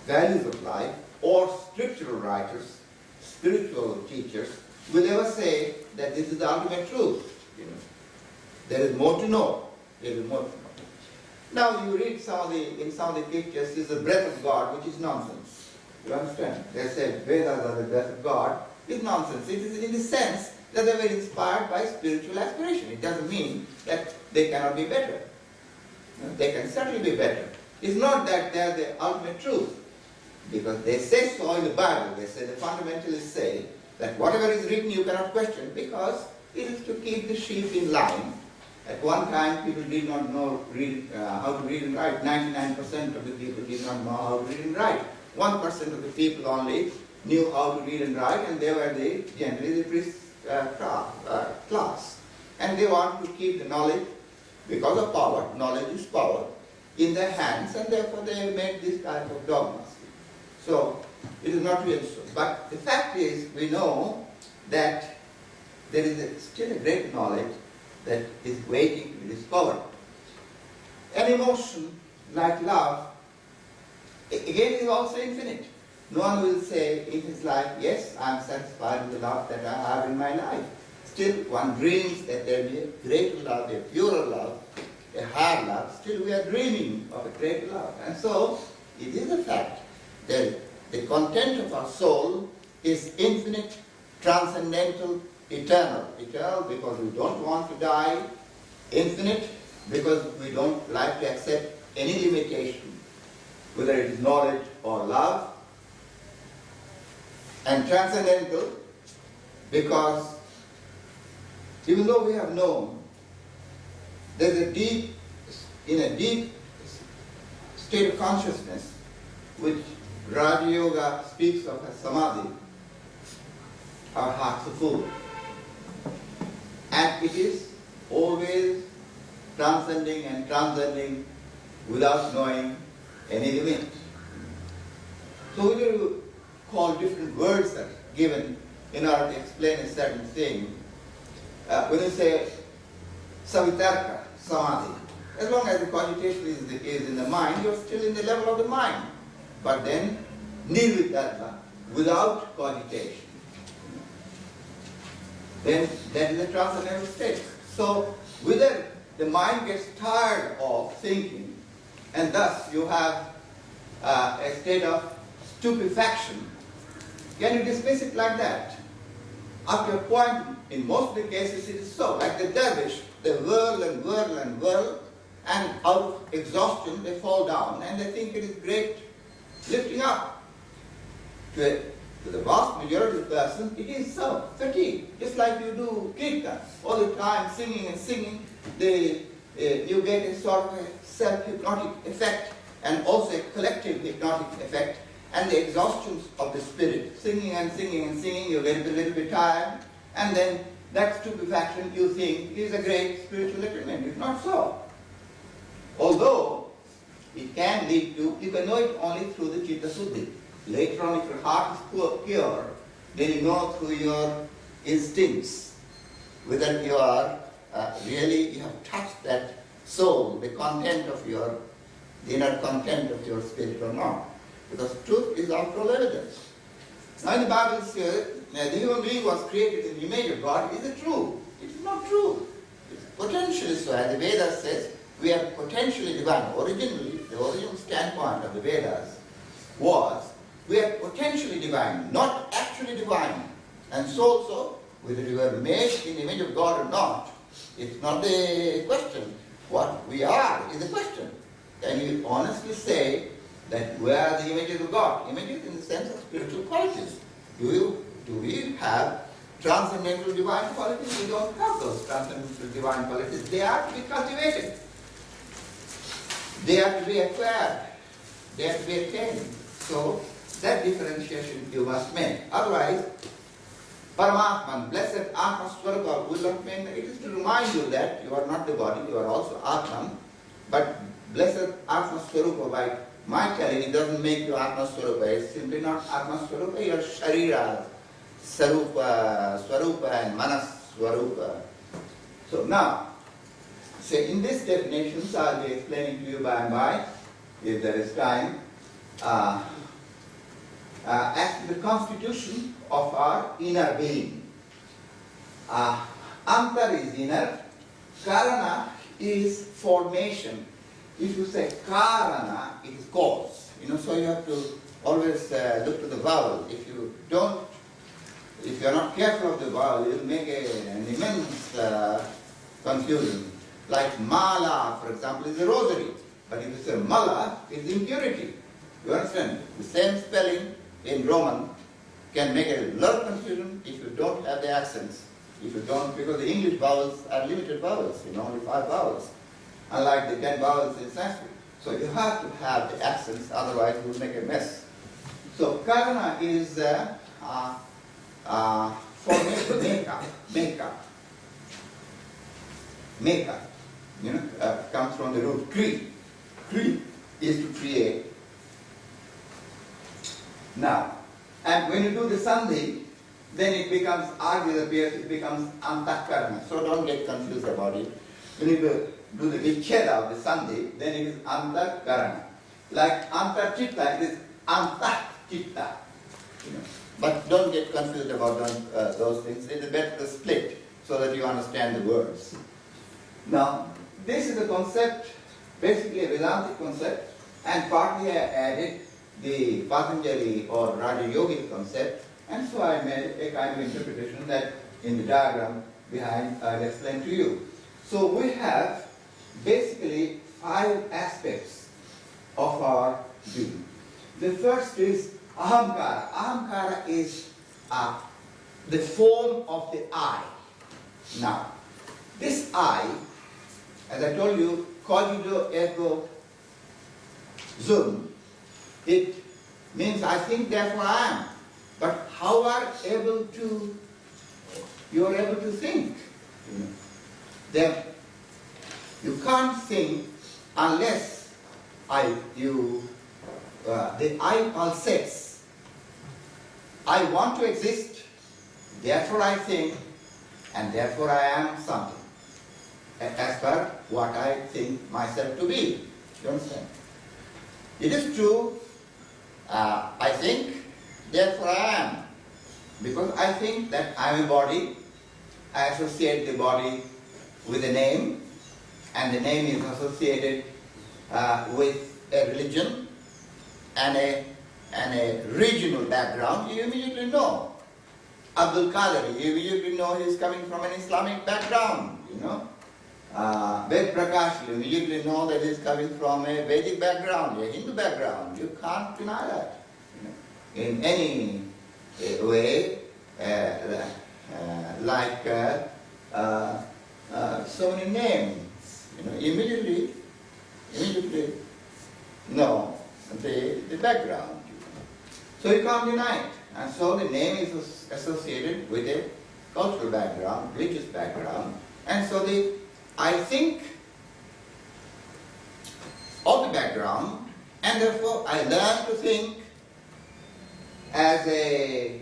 values of life, or scriptural writers, spiritual teachers, will ever say that this is the ultimate truth. There is more to know. There is more to know. Now you read in some of the pictures, this is the breath of God, which is nonsense. You understand? They say Vedas are the breath of God. It's nonsense. It is in the sense that they were inspired by spiritual aspiration. It doesn't mean that they cannot be better. They can certainly be better. It's not that they are the ultimate truth, because they say so in the Bible. They say, the fundamentalists say that whatever is written you cannot question, because it is to keep the sheep in line. At one time people did not know how to read and write. 99% of the people did not know how to read and write. 1% of the people only knew how to read and write, and they were generally the priest class. And they wanted to keep the knowledge, because of power, knowledge is power, in their hands, and therefore they made this type of dogmas. So it is not really so. But the fact is, we know that there is still a great knowledge that is waiting to be discovered. An emotion like love, again, is also infinite. No one will say in his life, yes, I am satisfied with the love that I have in my life. Still, one dreams that there will be a greater love, a purer love, a higher love. Still, we are dreaming of a greater love. And so, it is a fact that the content of our soul is infinite, transcendental, eternal. Eternal because we don't want to die. Infinite because we don't like to accept any limitation, whether it is knowledge or love. And transcendental because even though we have known, there's a deep state of consciousness which Raja Yoga speaks of as samadhi, our hearts are full. And it is always transcending and transcending without knowing any limit. So we need to call different words that are given in order to explain a certain thing. When you say savitarka, samadhi, as long as the cogitation is in the mind, you're still in the level of the mind. But then, nirvitarka, without cogitation, then that is a transcendental state. So, whether the mind gets tired of thinking, and thus you have a state of stupefaction, can you dismiss it like that? After a point, in most of the cases it is so. Like the dervish, they whirl and whirl and whirl, and out of exhaustion they fall down, and they think it is great lifting up. To the vast majority of the person, it is so, fatigue. Just like you do kirtan, all the time singing and singing, you get a sort of a self-hypnotic effect, and also a collective hypnotic effect, and the exhaustions of the spirit. Singing and singing and singing, you get a little bit tired, and then that stupefaction you think is a great spiritual attainment. It's not so. Although it can lead to, you can know it only through the citta suddhi. Later on, if your heart is pure, then you know through your instincts whether you are really, you have touched that soul, the content of your, the inner content of your spirit or not. Because truth is after all evidence. Now in the Bible it says, the human being was created in the image of God. Is it true? It is not true. It's potentially so. As the Vedas says, we are potentially divine. Originally, the original standpoint of the Vedas was we are potentially divine, not actually divine. And so also, whether you are made in the image of God or not, it's not the question. What we are is the question. Can you honestly say that we are the images of God? Images in the sense of spiritual qualities. Do we have transcendental divine qualities? We don't have those transcendental divine qualities. They are to be cultivated. They are to be acquired. They are to be attained. So that differentiation you must make. Otherwise, Paramatman, blessed Atma Swarupa will not mean, it is to remind you that you are not the body, you are also Atman, but blessed Atma Swarupa, by my telling, it doesn't make you Atma Swarupa, it's simply not Atma Swarupa, you are Sharira, Swarupa and Manas Swarupa. So now, say in this definitions, I'll be explaining to you by and by, if there is time, as to the constitution of our inner being. Antar is inner, Karana is formation. If you say Karana, it is cause. So you have to always look to the vowel. If you are not careful of the vowel, you'll make an immense confusion. Like Mala, for example, is a rosary. But if you say Mala, it's impurity. You understand? The same spelling in Roman can make a lot of confusion if you don't have the accents. If you don't, because the English vowels are limited vowels, only 5 vowels, unlike the 10 vowels in Sanskrit. So you have to have the accents, otherwise you will make a mess. So Karana is formation, makeup. Comes from the root kri. Kri is to create. Now, and when you do the sandhi, then it becomes, R disappears, it becomes antakarana. So don't get confused about it. When you do the vicheda of the sandhi, then it is antakarana. Like antarchitta, it is antachitta. But don't get confused about those things. It is better to split so that you understand the words. Now, this is a concept, basically a Vedantic concept, and partly I added the Patanjali or Raja Yogic concept, and so I made a kind of interpretation that in the diagram behind I'll explain to you. So we have basically 5 aspects of our being. The first is ahamkara. Ahamkara is the form of the I. Now, this I, as I told you, cogito ergo sum, it means I think, therefore I am. But how you are able to think? Then you can't think unless the I pulsates. I want to exist, therefore I think, and therefore I am something, as per what I think myself to be. You understand? It is true, I think, therefore I am. Because I think that I am a body, I associate the body with a name, and the name is associated with a religion and a regional background. You immediately know. Abdul Qadir, you immediately know he is coming from an Islamic background, Ved Prakash, you immediately know that he is coming from a Vedic background, a Hindu background. You can't deny that. In any way, like so many names, immediately know the background. So you can't deny it. And so the name is associated with a cultural background, religious background. And so I think of the background, and therefore I learn to think as a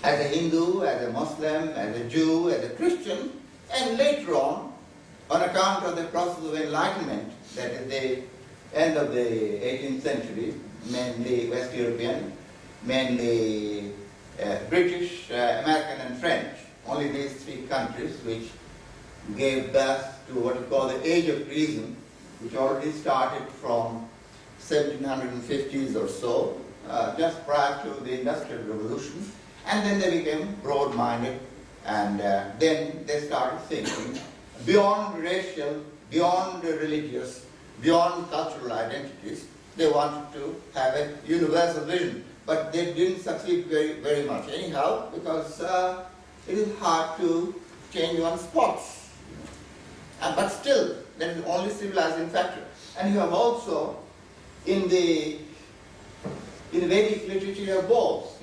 Hindu, as a Muslim, as a Jew, as a Christian, and later on account of the process of enlightenment, that is the end of the 18th century, mainly West European, mainly British, American and French. only these three countries which gave birth to what we call the Age of Reason, which already started from 1750s or so, just prior to the Industrial Revolution, and then they became broad-minded, and then they started thinking beyond racial, beyond religious, beyond cultural identities. They wanted to have a universal vision, but they didn't succeed very, very much anyhow, because it is hard to change one's spots. But still, there is only civilizing factor. And you have also, in the Vedic literature, you have both,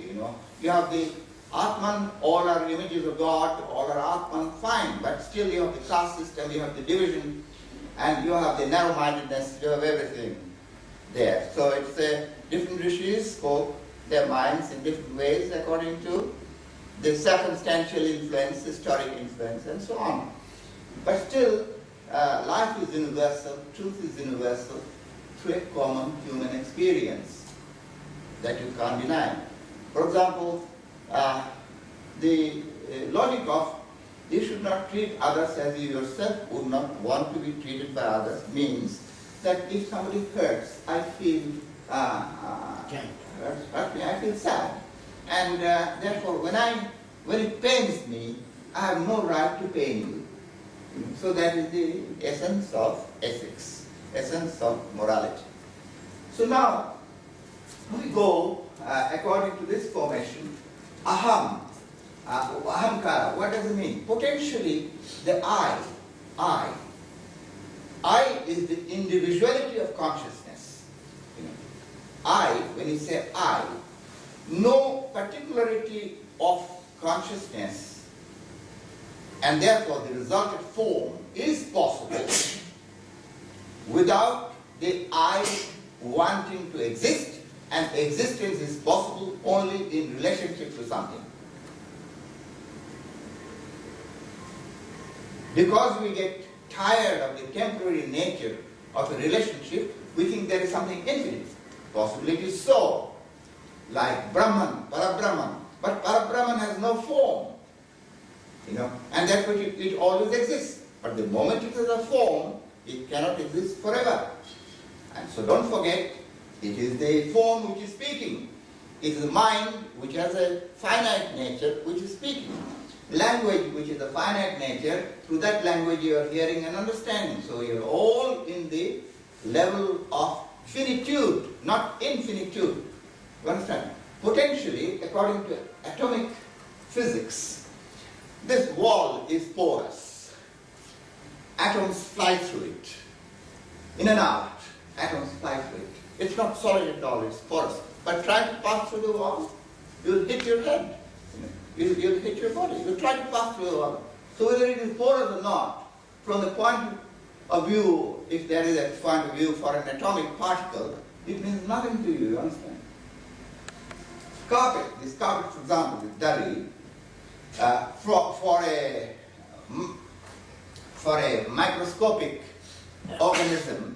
You have the Atman, all are images of God, all are Atman, fine, but still you have the caste system, you have the division, and you have the narrow-mindedness, you have everything there. So it's different rishis spoke their minds in different ways according to the circumstantial influence, historic influence, and so on. But still, life is universal, truth is universal, through a common human experience that you can't deny. For example, the logic of you should not treat others as you yourself would not want to be treated by others means that if somebody hurts, I feel hurt me, I feel sad. And therefore, when it pains me, I have no right to pain you. So that is the essence of ethics, essence of morality. So now, we go according to this formation, aham, ahamkara. What does it mean? Potentially, the I is the individuality of consciousness. I, when you say I, no particularity of consciousness, and therefore the resultant form is possible without the I wanting to exist, and existence is possible only in relationship to something. Because we get tired of the temporary nature of a relationship, we think there is something infinite. Possibly it is so, like Brahman, Parabrahman. But Parabrahman has no form, and therefore it always exists. But the moment it has a form, it cannot exist forever. And so don't forget, it is the form which is speaking. It is the mind which has a finite nature which is speaking. Language which is a finite nature, through that language you are hearing and understanding. So you are all in the level of finitude, not infinitude. You understand? Potentially, according to atomic physics, this wall is porous. Atoms fly through it. In and out, atoms fly through it. It's not solid at all, it's porous. But try to pass through the wall, you'll hit your head. You'll hit your body. You'll try to pass through the wall. So whether it is porous or not, from the point of view, if there is a point of view for an atomic particle, it means nothing to you, you understand? Carpet, this carpet, for example, this dari, for a microscopic organism,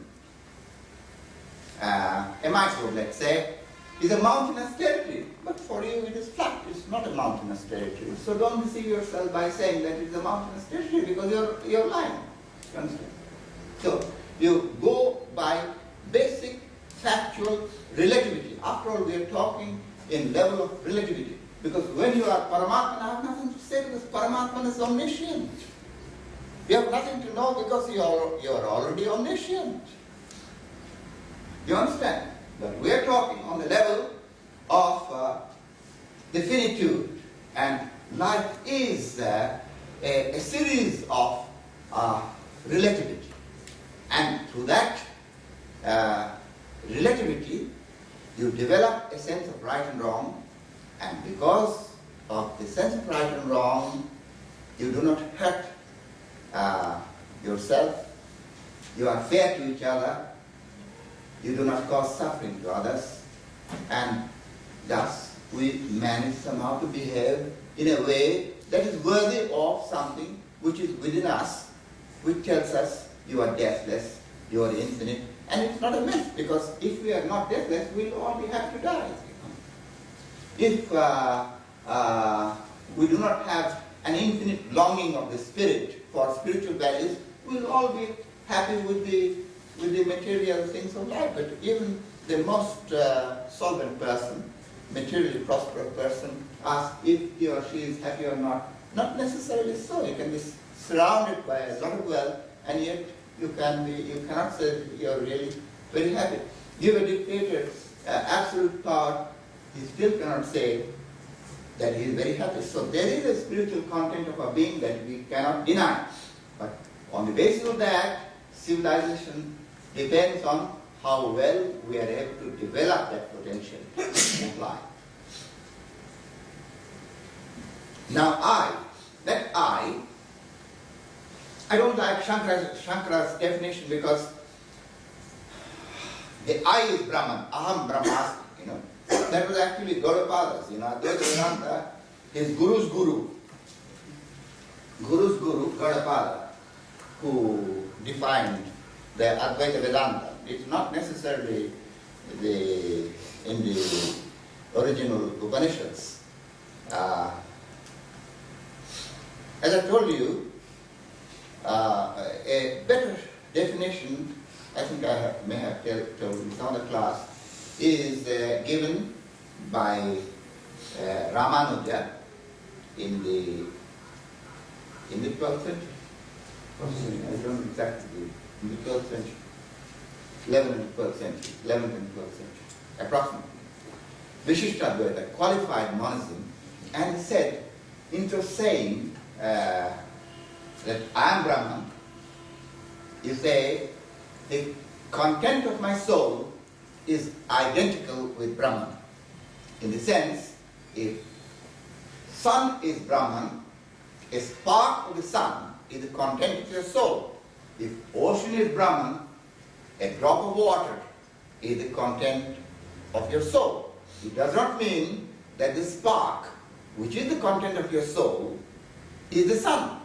a microbe, let's say, is a mountainous territory. But for you, it is flat. It's not a mountainous territory. So don't deceive yourself by saying that it is a mountainous territory, because you're lying. You understand? So you go by basic factual relativity. After all, we are talking in level of relativity. Because when you are Paramatman, I have nothing to say, because Paramatman is omniscient. You have nothing to know because you are already omniscient. You understand? But we are talking on the level of the finitude, and life is a series of relativity. And through that relativity, you develop a sense of right and wrong, and because of the sense of right and wrong, you do not hurt yourself, you are fair to each other, you do not cause suffering to others, and thus we manage somehow to behave in a way that is worthy of something which is within us, which tells us you are deathless, you are infinite. And it's not a myth, because if we are not deathless, we'll all be happy to die. If we do not have an infinite longing of the spirit for spiritual values, we'll all be happy with the material things of life. But even the most solvent person, materially prosperous person, asks if he or she is happy or not. Not necessarily so. You can be surrounded by a lot of wealth, and yet you cannot say that you are really very happy. Give a dictator absolute power, he still cannot say that he is very happy. So there is a spiritual content of our being that we cannot deny. But on the basis of that, civilization depends on how well we are able to develop that potential in life. Now I don't like Shankara's definition because the I is Brahman, Aham Brahmasmi, That was actually Gaudapada's, Advaita Vedanta, his guru's guru, Gaudapada, who defined the Advaita Vedanta. It's not necessarily in the original Upanishads. As I told you, a better definition, I think I may have told in some other class, is given by Ramanuja in the 12th century. I don't know exactly, in the 12th century, 11th and 12th century, approximately. Vishishtadvaita, qualified monism, and said, instead of saying that I am Brahman, you say the content of my soul is identical with Brahman. In the sense, if sun is Brahman, a spark of the sun is the content of your soul. If ocean is Brahman, a drop of water is the content of your soul. It does not mean that the spark, which is the content of your soul, is the sun.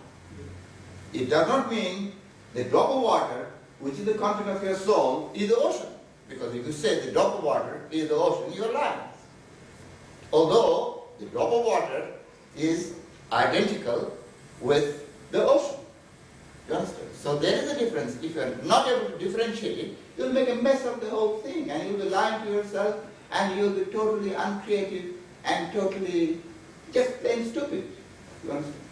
It does not mean the drop of water, which is the content of your soul, is the ocean. Because if you say the drop of water is the ocean, you are lying. Although the drop of water is identical with the ocean. You understand? So there is a difference. If you are not able to differentiate it, you will make a mess of the whole thing, and you will be lying to yourself, and you will be totally uncreative and totally just plain stupid. You understand?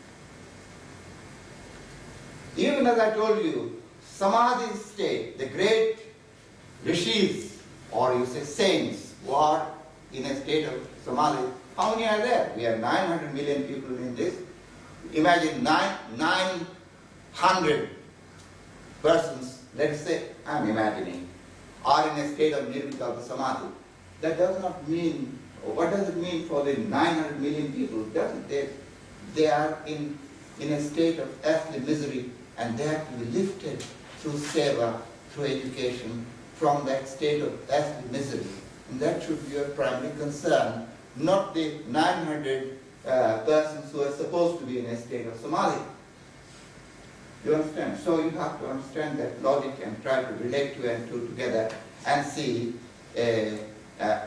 Even as I told you, Samadhi state, the great rishis, or you say saints, who are in a state of Samadhi, how many are there? We have 900 million people in this. Imagine 900 persons, let's say, I'm imagining, are in a state of nirvikalpa Samadhi. That does not mean, what does it mean for the 900 million people? They are in a state of earthly misery, and they have to be lifted through seva, through education, from that state of earthly misery. And that should be your primary concern, not the 900 persons who are supposed to be in a state of Samadhi. You understand? So you have to understand that logic and try to relate two and two together and see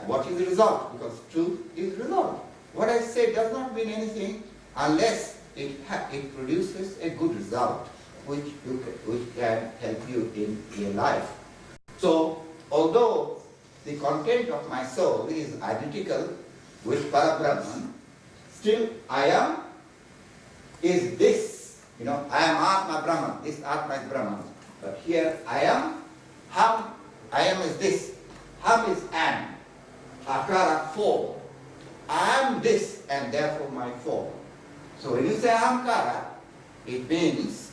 what is the result, because truth is result. What I say does not mean anything unless it produces a good result, which can help you in your life. So, although the content of my soul is identical with Parabrahman, still I am is this. I am Atma Brahman, this Atma is Brahman. But here I am, Ham, I am is this. Ham is am, Akara form. I am this, and therefore my form. So when you say Ahamkara, it means,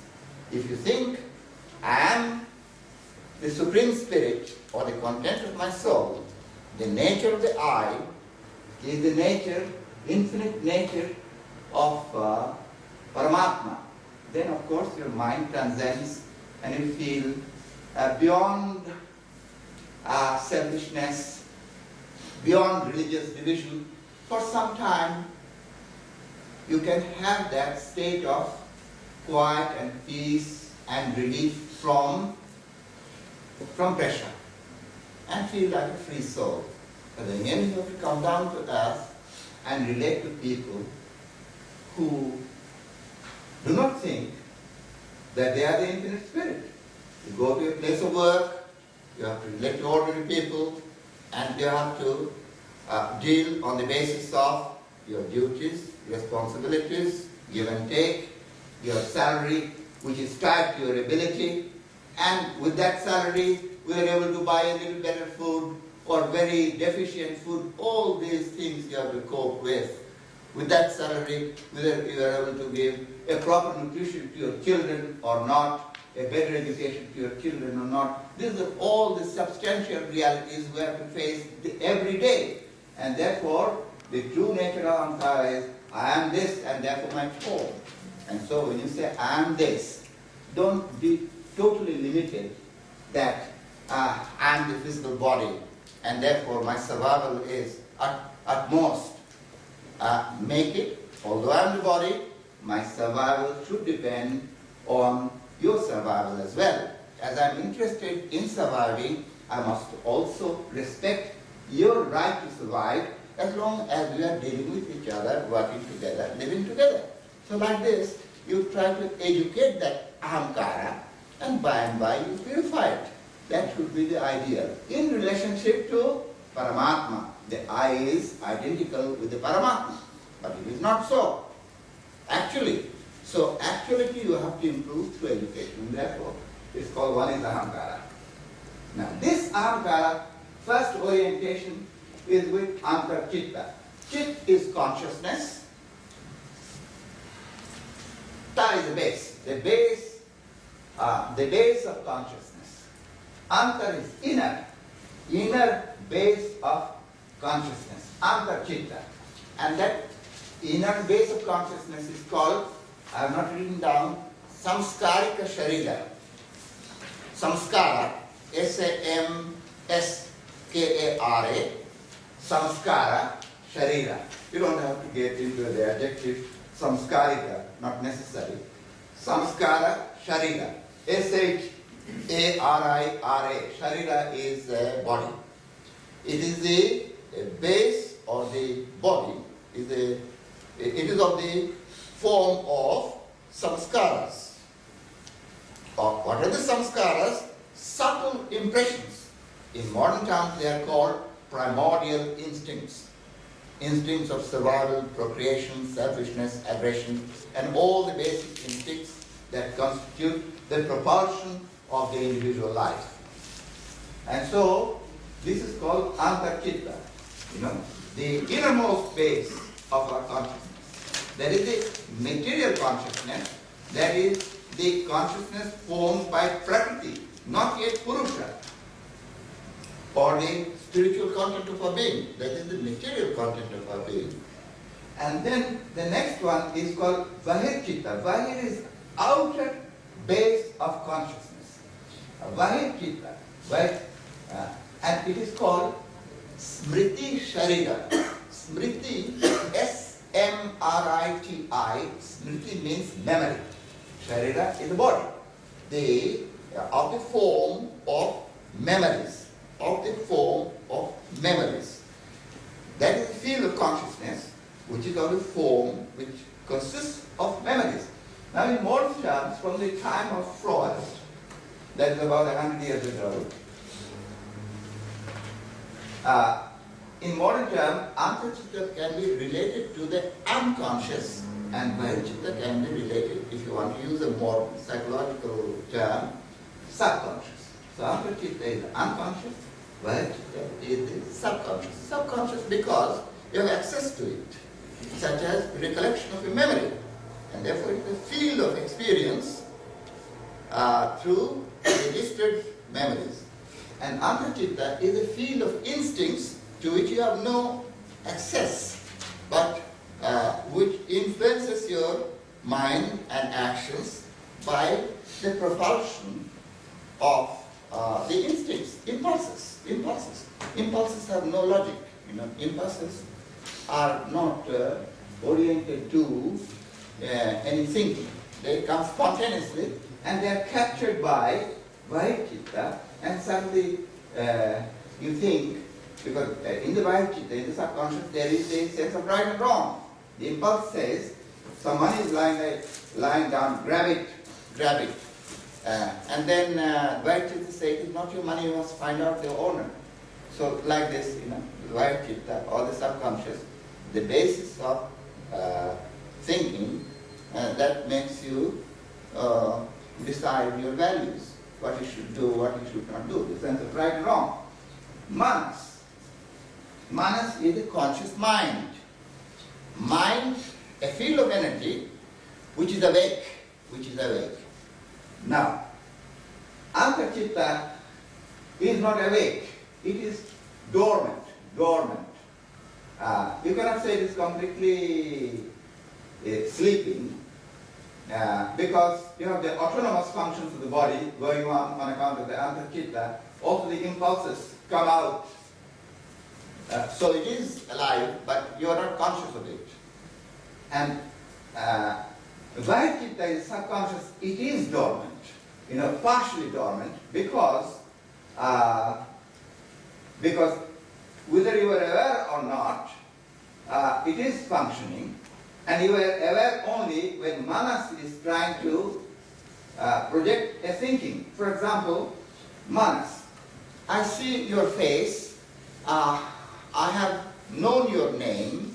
if you think I am the Supreme Spirit, or the content of my soul, the nature of the I is the nature, infinite nature of Paramatma. Then of course your mind transcends and you feel beyond selfishness, beyond religious division. For some time you can have that state of quiet and peace and relief from pressure and feel like a free soul. But then you have to come down to earth and relate to people who do not think that they are the infinite spirit. You go to a place of work, you have to relate to ordinary people, and you have to deal on the basis of your duties, responsibilities, give and take, your salary, which is tied to your ability, and with that salary, we are able to buy a little better food or very deficient food. All these things you have to cope with. With that salary, whether you are able to give a proper nutrition to your children or not, a better education to your children or not. These are all the substantial realities we have to face every day. And therefore, the true nature of Ahamkara is, I am this and therefore my form. And so when you say, I am this, don't be totally limited that I am the physical body and therefore my survival is at most. Make it, although I am the body, my survival should depend on your survival as well. As I am interested in surviving, I must also respect your right to survive as long as we are dealing with each other, working together, living together. So like this, you try to educate that ahamkara, and by you purify it. That should be the ideal. In relationship to Paramatma, the I is identical with the Paramatma, but it is not so. Actually, so actuality you have to improve through education. Therefore, it's called one is ahamkara. Now, this ahamkara, first orientation is with antarchitta. Chit is consciousness. Ta is the base of consciousness. Antar is inner base of consciousness. Antarchitta. And that inner base of consciousness is called, I have not written down, samskarika sharira. Samskara, S-A-M-S-K-A-R-A, samskara sharira. You don't have to get into the adjective samskarika, not necessary. Samskara sharira, S-H-A-R-I-R-A, sharira is a body. It is the base of the body, it is of the form of samskaras. What are the samskaras? Subtle impressions. In modern terms, they are called primordial instincts. Instincts of survival, procreation, selfishness, aggression, and all the basic instincts that constitute the propulsion of the individual life. And so, this is called antarchitta, the innermost base of our consciousness. That is the material consciousness, that is the consciousness formed by Prakriti, not yet Purusha, or the spiritual content of our being, that is the material content of our being. And then the next one is called Vahirchitta. Vahir is outer base of consciousness. Vahirchitta, right? And it is called Smriti Sharira. Smriti, S-M-R-I-T-I, Smriti means memory. Sharira is the body. Of the form of memories. That is the field of consciousness, which is of the form which consists of memories. Now in modern terms, from the time of Freud, that is about 100 years ago, in modern terms, antarchitta can be related to the unconscious, and vahirchitta can be related, if you want to use a more psychological term, subconscious. So antarchitta is unconscious, vahirchitta is the subconscious. Subconscious because you have access to it, such as recollection of a memory, and therefore it is a field of experience through registered memories. And antarchitta is a field of instincts to which you have no access, but which influences your mind and actions by the propulsion of the instincts, impulses. Impulses have no logic. Impulses are not oriented to any thinking. They come spontaneously and they are captured by vahirchitta, and suddenly you think, because in the vahirchitta, in the subconscious, there is a sense of right and wrong. The impulse says, some money is lying down, grab it. And then White Chitta says, it is not your money, you must find out the owner. So like this, the White Chitta or the subconscious, the basis of thinking that makes you decide your values, what you should do, what you should not do, the sense of right and wrong. Manas is the conscious mind. Mind, a field of energy which is awake. Now, Antachitta is not awake, it is dormant. You cannot say it is completely sleeping because you have the autonomous functions of the body going on account of the Antachitta. Also the impulses come out. So it is alive, but you are not conscious of it. And Vajchitta is subconscious, it is dormant, partially dormant, because whether you are aware or not, it is functioning, and you are aware only when Manas is trying to project a thinking. For example, Manas, I see your face, I have known your name,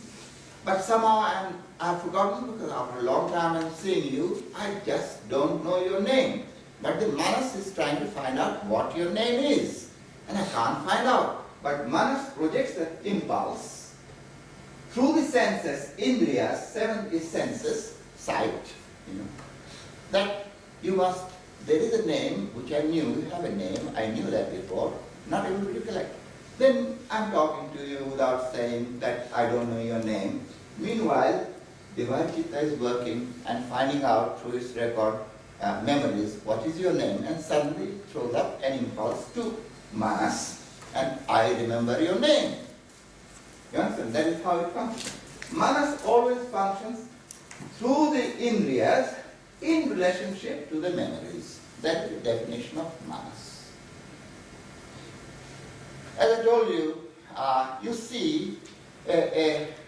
but somehow I've forgotten because after a long time I'm seeing you, I just don't know your name. But the Manas is trying to find out what your name is, and I can't find out. But Manas projects that impulse through the senses, Indriyas, 7 senses, sight, that you must, there is a name which I knew, you have a name, I knew that before, not able to recollect. Then I'm talking to you without saying that I don't know your name. Meanwhile, the Vajchitta is working and finding out through its record memories, what is your name, and suddenly throws up an impulse to Manas, and I remember your name. You understand? That is how it functions. Manas always functions through the Indriyas in relationship to the memories. That is the definition of Manas. As I told you, you see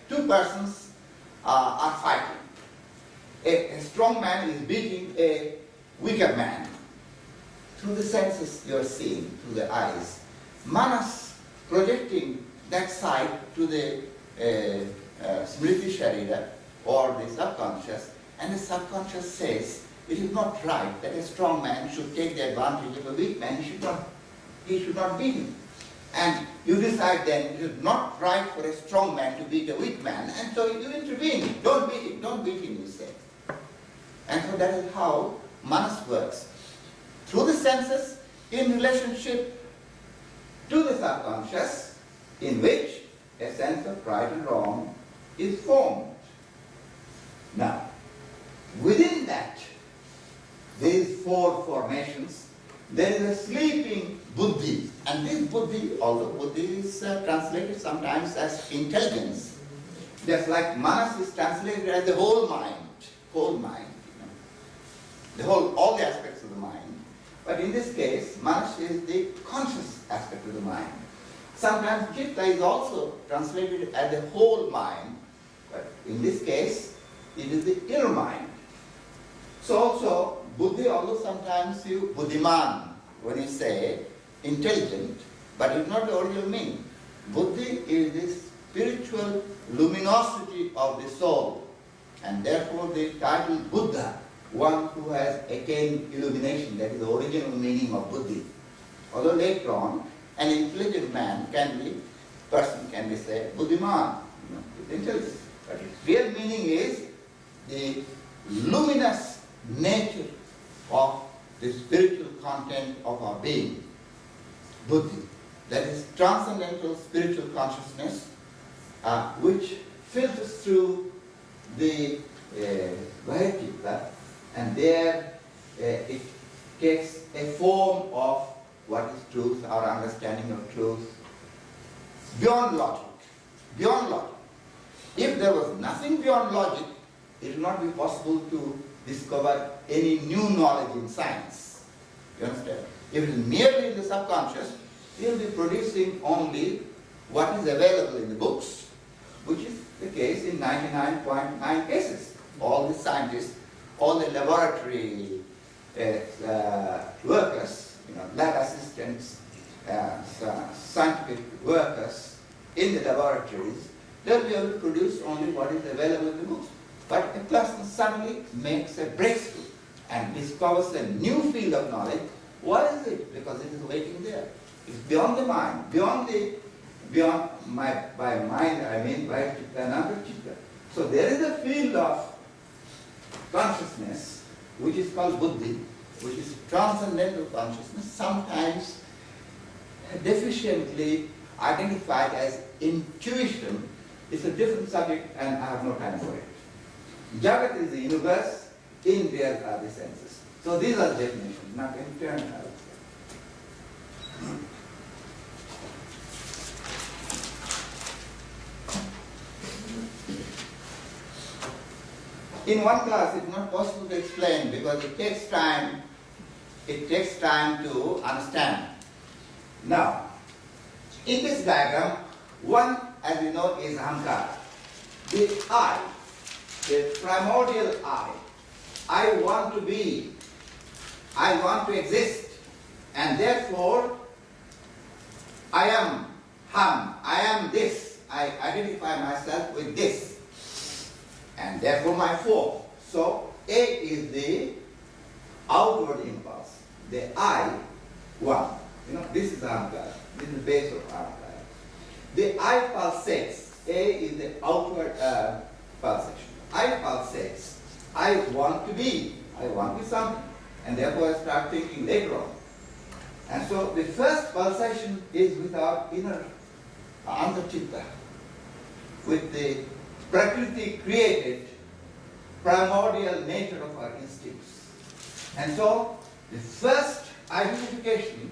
two persons are fighting. A strong man is beating a weaker man. Through the senses you are seeing, through the eyes. Manas projecting that side to the Smriti Sharira or the subconscious, and the subconscious says it is not right that a strong man should take the advantage of a weak man, he should not beat him. And you decide then it is not right for a strong man to beat a weak man, and so you intervene. Don't beat him, you say. And so that is how Manas works. Through the senses, in relationship to the subconscious, in which a sense of right and wrong is formed. Now, within that, these four formations, there is a sleeping buddhi. And this buddhi, although buddhi is translated sometimes as intelligence, just like Manas is translated as the whole mind, all the aspects of the mind. But in this case, Manas is the conscious aspect of the mind. Sometimes Chitta is also translated as the whole mind, but in this case, it is the inner mind. So also, buddhi, although sometimes you buddhiman, when you say intelligent, but it's not the original meaning. Buddhi is the spiritual luminosity of the soul, and therefore the title Buddha, one who has attained illumination, that is the original meaning of buddhi. Although later on, an intelligent man can be said buddhiman, with intelligence. But its real meaning is the luminous nature of the spiritual content of our being, buddhi. That is transcendental spiritual consciousness which filters through the Vajchitta, and there it takes a form of what is truth, our understanding of truth, beyond logic. If there was nothing beyond logic, it would not be possible to discover any new knowledge in science. You understand? If it is merely in the subconscious, we will be producing only what is available in the books, which is the case in 99.9 cases. all the scientists, all the laboratory workers, lab assistants, scientific workers in the laboratories, they'll be able to produce only what is available in the books. But a person suddenly makes a breakthrough and discovers a new field of knowledge. What is it? Because it is waiting there. It's beyond the mind, by mind I mean by another chitta. So there is a field of consciousness which is called buddhi, which is transcendental consciousness, sometimes deficiently identified as intuition. It's a different subject and I have no time for it. Jagat is the universe, Indriyas are the senses. So these are the definitions, not internal, I would say. In one class, it's not possible to explain because it takes time to understand. Now, in this diagram, one, as we know, is Ahankara. The I, the primordial I want to be, I want to exist, and therefore, I am Ham, I am this, I identify myself with this. And therefore my form. So A is the outward impulse. The I, one. This is Ahankara. This is the base of Ahankara. The I pulsates. A is the outward pulsation. I pulsates. I want to be. I want to be something. And therefore I start thinking later on. And so the first pulsation is with our inner Antachitta, with the Prakriti created primordial nature of our instincts. And so the first identification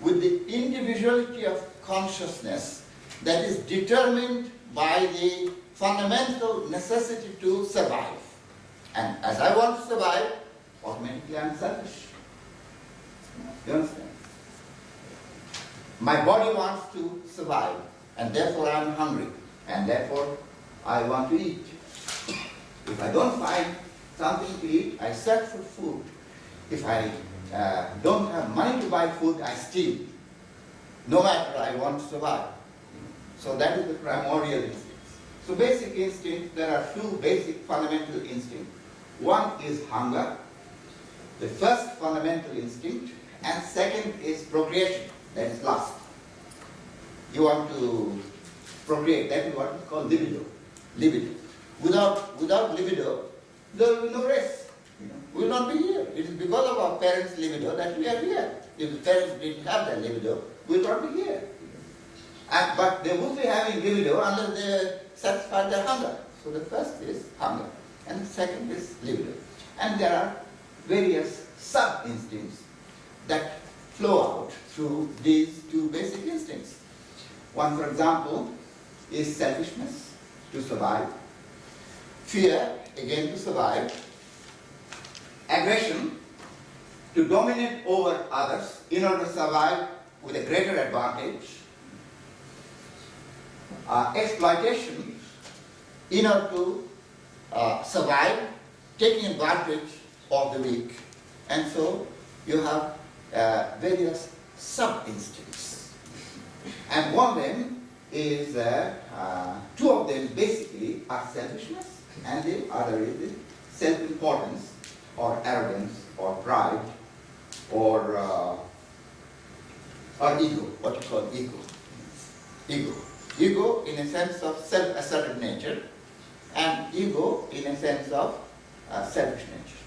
with the individuality of consciousness that is determined by the fundamental necessity to survive. And as I want to survive, automatically I am selfish. You understand? My body wants to survive, and therefore I am hungry, and therefore I want to eat. If I don't find something to eat, I search for food. If I don't have money to buy food, I steal. No matter, I want to survive. So that is the primordial instinct. So basic instinct, there are two basic fundamental instincts. One is hunger, the first fundamental instinct, and second is procreation, that is lust. You want to procreate, that is what is called libido. Libido. Without libido, there will be no race. We will not be here. It is because of our parents' libido that we are here. If the parents didn't have that libido, we will not be here. But they would be having libido unless they satisfy their hunger. So the first is hunger, and the second is libido. And there are various sub-instincts that flow out through these two basic instincts. One, for example, is selfishness, to survive. Fear, again to survive. Aggression, to dominate over others in order to survive with a greater advantage. Exploitation, in order to survive, taking advantage of the weak. And so you have various sub-instincts. And one of them is, two of them basically are selfishness, and the other is the self-importance, or arrogance, or pride, or ego, what you call ego. Ego. Ego in a sense of self-assertive nature, and ego in a sense of selfish nature.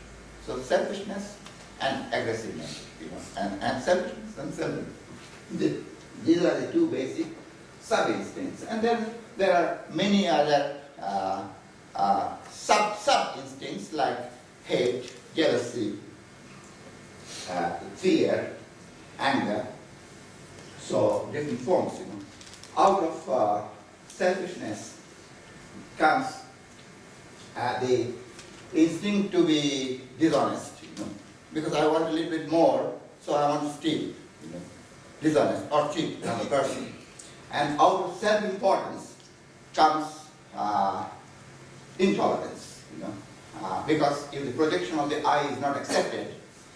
So selfishness and aggressive nature, and selfishness and self. These are the two basic sub-instincts. And then there are many other sub-instincts like hate, jealousy, fear, anger. So different forms, Out of selfishness comes the instinct to be dishonest, because I want a little bit more, so I want to steal, dishonest or cheat another person. And out of self-importance comes intolerance, because if the projection of the I is not accepted,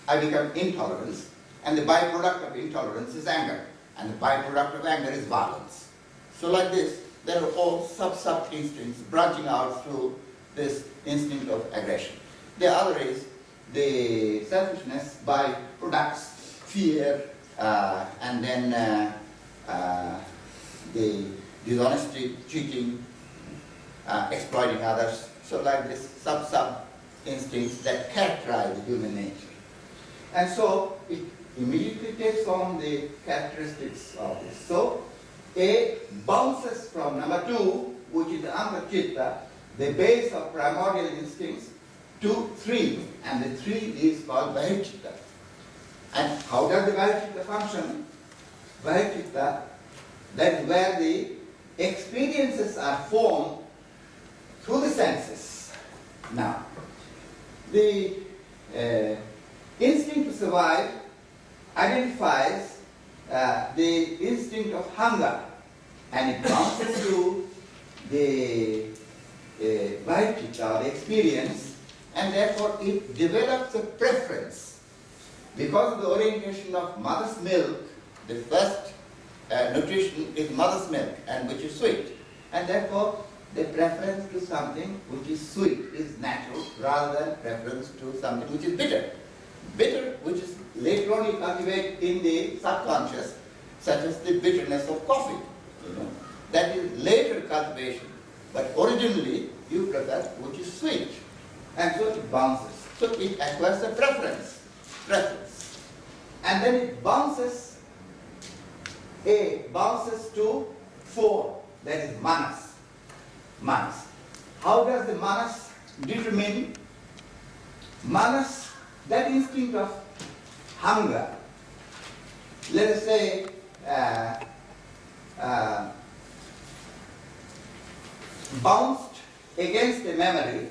I become intolerance, and the byproduct of intolerance is anger, and the byproduct of anger is violence. So like this, there are all sub instincts branching out through this instinct of aggression. The other is the selfishness byproducts fear, and then the dishonesty, cheating, exploiting others. So like this sub instincts that characterize the human nature. And so it immediately takes on the characteristics of this. So A bounces from number 2, which is the Antachitta, the base of primordial instincts, to 3, and the 3 is called Bahichitta. And how does the Bahichitta function? Bahichitta, that is where the experiences are formed through the senses. Now, the instinct to survive identifies the instinct of hunger, and it bounces to the Bahichitta, the experience, and therefore it develops a preference. Because of the orientation of mother's milk, the first nutrition is mother's milk, and which is sweet. And therefore, the preference to something which is sweet is natural, rather than preference to something which is bitter. Bitter, which is later on you cultivate in the subconscious, such as the bitterness of coffee. That is later cultivation. But originally, you prefer which is sweet. And so it bounces. So it acquires a preference. And then it bounces, A bounces to 4, that is manas. Manas. How does the manas determine? Manas, that instinct of hunger, let us say, bounced against a memory,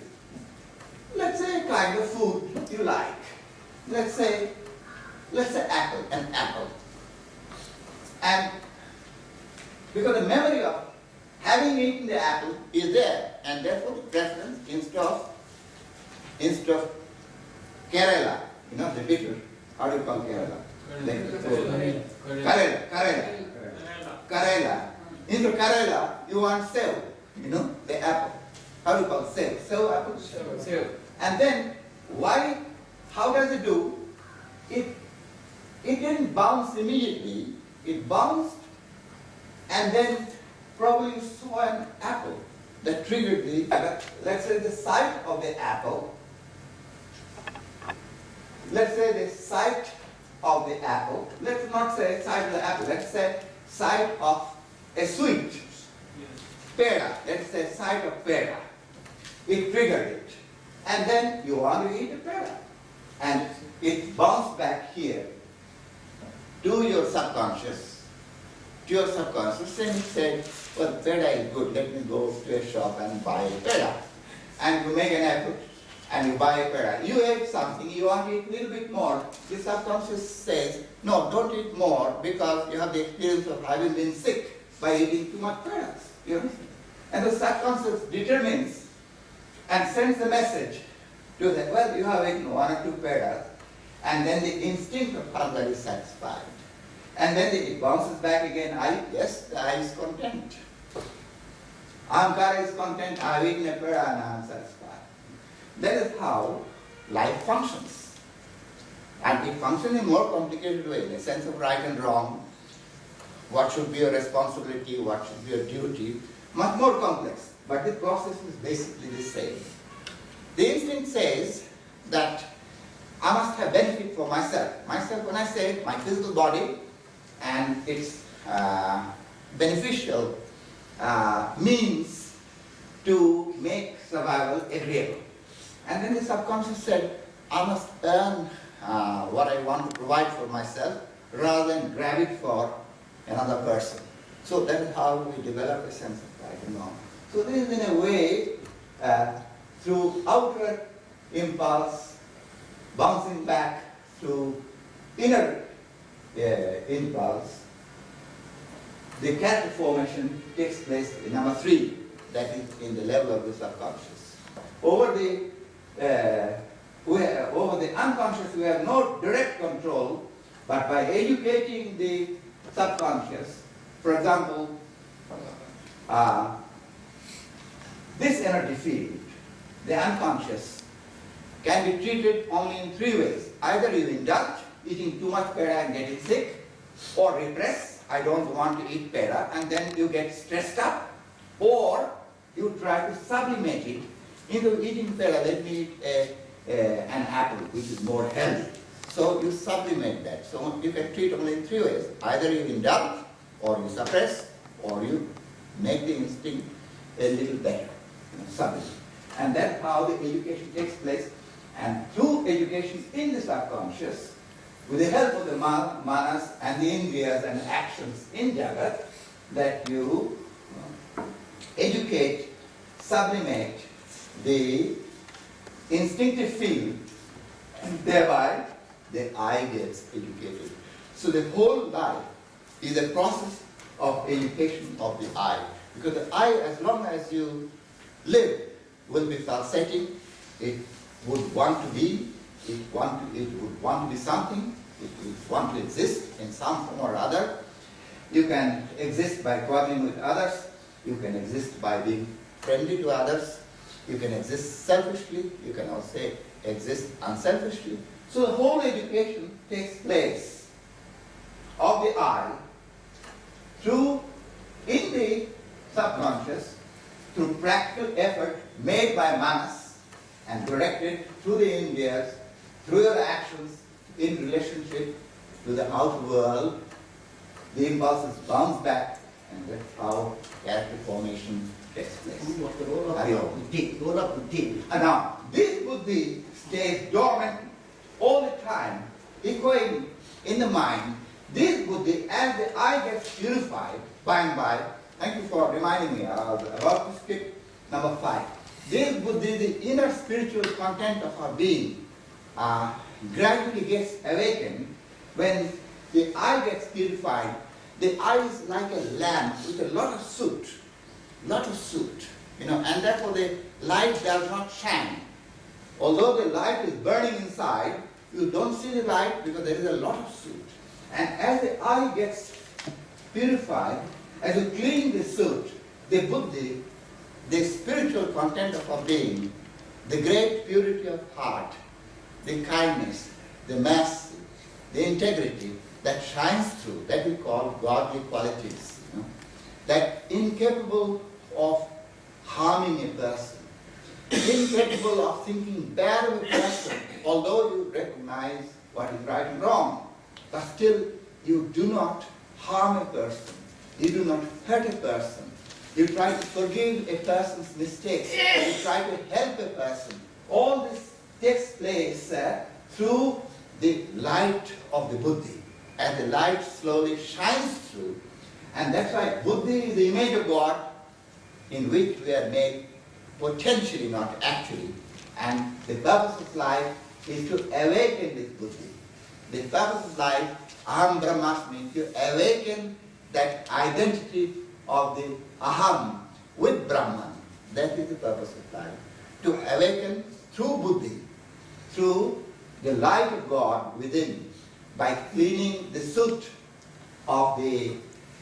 let's say a kind of food you like. Let's say apple, an apple. And because the memory of having eaten the apple is there, and therefore the preference instead of Kerala, the bitter, how do you call Kerala? Karela. Instead of Karela, you want sev, the apple. How do you call sev? Sev apple? Sev. And then, how does it do? It didn't bounce immediately. It bounced, and then probably you saw an apple that triggered let's say the sight of the apple. Let's say the sight of the apple. Let's not say sight of the apple. Let's say sight of a sweet. Pera. Let's say sight of pera. It triggered it. And then you want to eat a pera. And it bounced back here to your subconscious. And it said, well, pera is good. Let me go to a shop and buy a pera. And you make an effort and you buy a pera. You ate something, you want to eat a little bit more. The subconscious says, no, don't eat more because you have the experience of having been sick by eating too much peras. You understand? And the subconscious determines and sends a message to that, well, you have eaten 1 or 2 peras, and then the instinct of hunger is satisfied. And then it bounces back again, yes, the I is content. Ahamkara is content, I have eaten a pera and I am satisfied. That is how life functions. And it functions in a more complicated way, in the sense of right and wrong, what should be your responsibility, what should be your duty, much more complex. But the process is basically the same. The instinct says that I must have benefit for myself. Myself, when I say my physical body and its beneficial means to make survival agreeable. And then the subconscious said, I must earn what I want to provide for myself rather than grab it for another person. So that is how we develop a sense of right and wrong. So this is in a way through outer impulse, bouncing back through inner impulse, the character formation takes place in number 3, that is in the level of the subconscious. Over the over the unconscious, we have no direct control, but by educating the subconscious, for example, this energy field, the unconscious, can be treated only in three ways. Either you indulge, eating too much peda and getting sick, or repress, I don't want to eat peda, and then you get stressed up, or you try to sublimate it into eating peda. Let me eat an apple, which is more healthy. So you sublimate that. So you can treat only in three ways. Either you indulge, or you suppress, or you make the instinct a little better, sublimate. And that's how the education takes place. And through education in the subconscious, with the help of the manas and the indriyas and actions in Jagat, that you educate, sublimate the instinctive field, and thereby the I gets educated. So the whole life is a process of education of the I. Because the I, as long as you live, will be pulsating, it would want to be, it would want to be something, it would want to exist in some form or other. You can exist by quarreling with others, you can exist by being friendly to others, you can exist selfishly, you can also exist unselfishly. So the whole education takes place of the I through, in the subconscious, through practical effort made by manas and directed through the indriyas, through your actions in relationship to the outer world, the impulses bounce back, and that's how character formation takes place. And now, this buddhi stays dormant all the time, echoing in the mind. This buddhi, as the I gets purified by and by, thank you for reminding me, I was about to skip number 5. This buddhi, the inner spiritual content of our being, gradually gets awakened when the I gets purified. The I is like a lamp with a lot of soot, and therefore the light does not shine. Although the light is burning inside, you don't see the light because there is a lot of soot. And as the I gets purified, as you clean the soot, the buddhi, the spiritual content of our being, the great purity of heart, the kindness, the mercy, the integrity that shines through, that we call godly qualities, that incapable of harming a person, incapable of thinking bad of a person, although you recognize what is right and wrong, but still you do not harm a person, you do not hurt a person, you try to forgive a person's mistakes, you try to help a person. All this takes place through the light of the buddhi, and the light slowly shines through. And that's why buddhi is the image of God, in which we are made potentially, not actually. And the purpose of life is to awaken this buddhi. The purpose of life, aham brahmasmi, to awaken that identity of the aham with Brahman. That is the purpose of life. To awaken through buddhi, through the light of God within, by cleaning the soot of the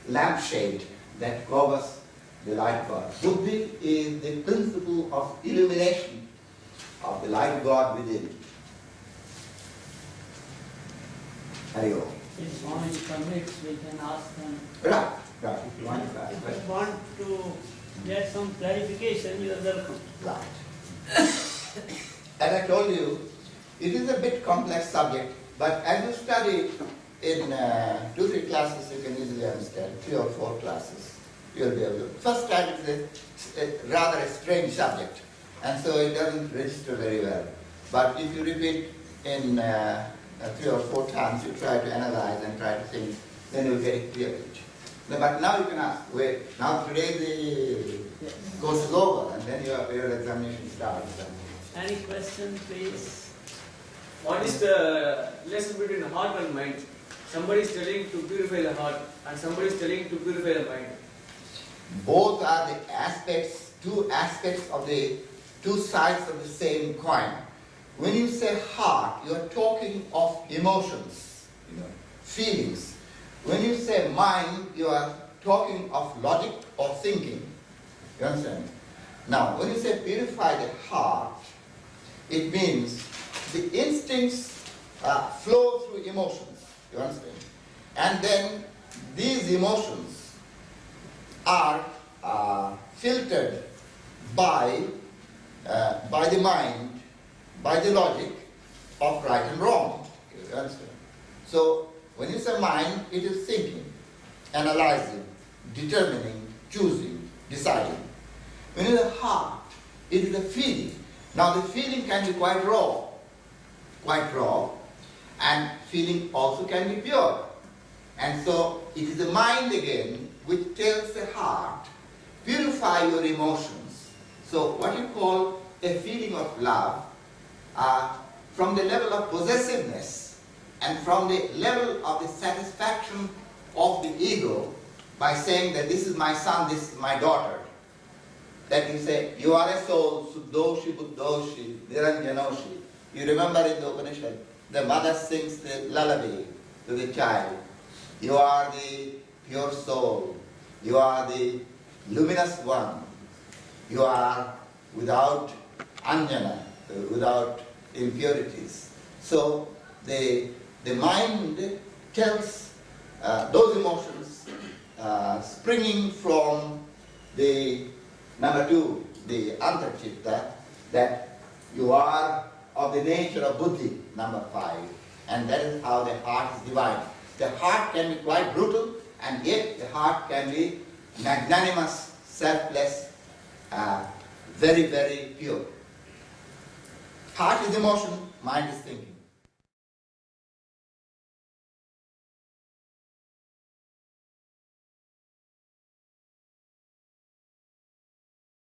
lampshade that covers the light of God. Buddhi is the principle of illumination of the light of God within. Hari Om. If Swamiji permits, we can ask them. Right. If you want to ask. If you want to get some clarification, you are welcome. Right. As I told you, it is a bit complex subject, but as you study in 2-3 classes, you can easily understand. 3 or 4 classes, you'll be able to. First time it's a rather a strange subject, and so it doesn't register very well. But if you repeat in 3 or 4 times, you try to analyze and try to think, then you'll get a clear picture. But now you can ask, wait, now today the course is over, and then your examination starts. Any question, please? What is the relation between heart and mind? Somebody is telling to purify the heart, and somebody is telling to purify the mind. Both are the aspects, 2 aspects of the two sides of the same coin. When you say heart, you are talking of emotions, feelings. When you say mind, you are talking of logic or thinking. You understand? Now, when you say purify the heart, it means the instincts flow through emotions. You understand? And then these emotions are filtered by the mind, by the logic of right and wrong. You understand? So, when you say mind, it is thinking, analyzing, determining, choosing, deciding. When you say heart, it is a feeling. Now, the feeling can be quite raw, and feeling also can be pure. And so, it is the mind again which tells the heart, purify your emotions. So, what you call a feeling of love, from the level of possessiveness and from the level of the satisfaction of the ego by saying that this is my son, this is my daughter. That you say, you are a soul, Suddhoshi, Buddhoshi, Niranjanoshi. You remember in the Upanishad, the mother sings the lullaby to the child. You are the pure soul. You are the luminous one. You are without anjana, without impurities. So the mind tells those emotions springing from the number 2, the Untitled Chapter, that you are of the nature of buddhi, number 5, and that is how the heart is divided. The heart can be quite brutal, and yet the heart can be magnanimous, selfless, very, very pure. Heart is emotion, mind is thinking.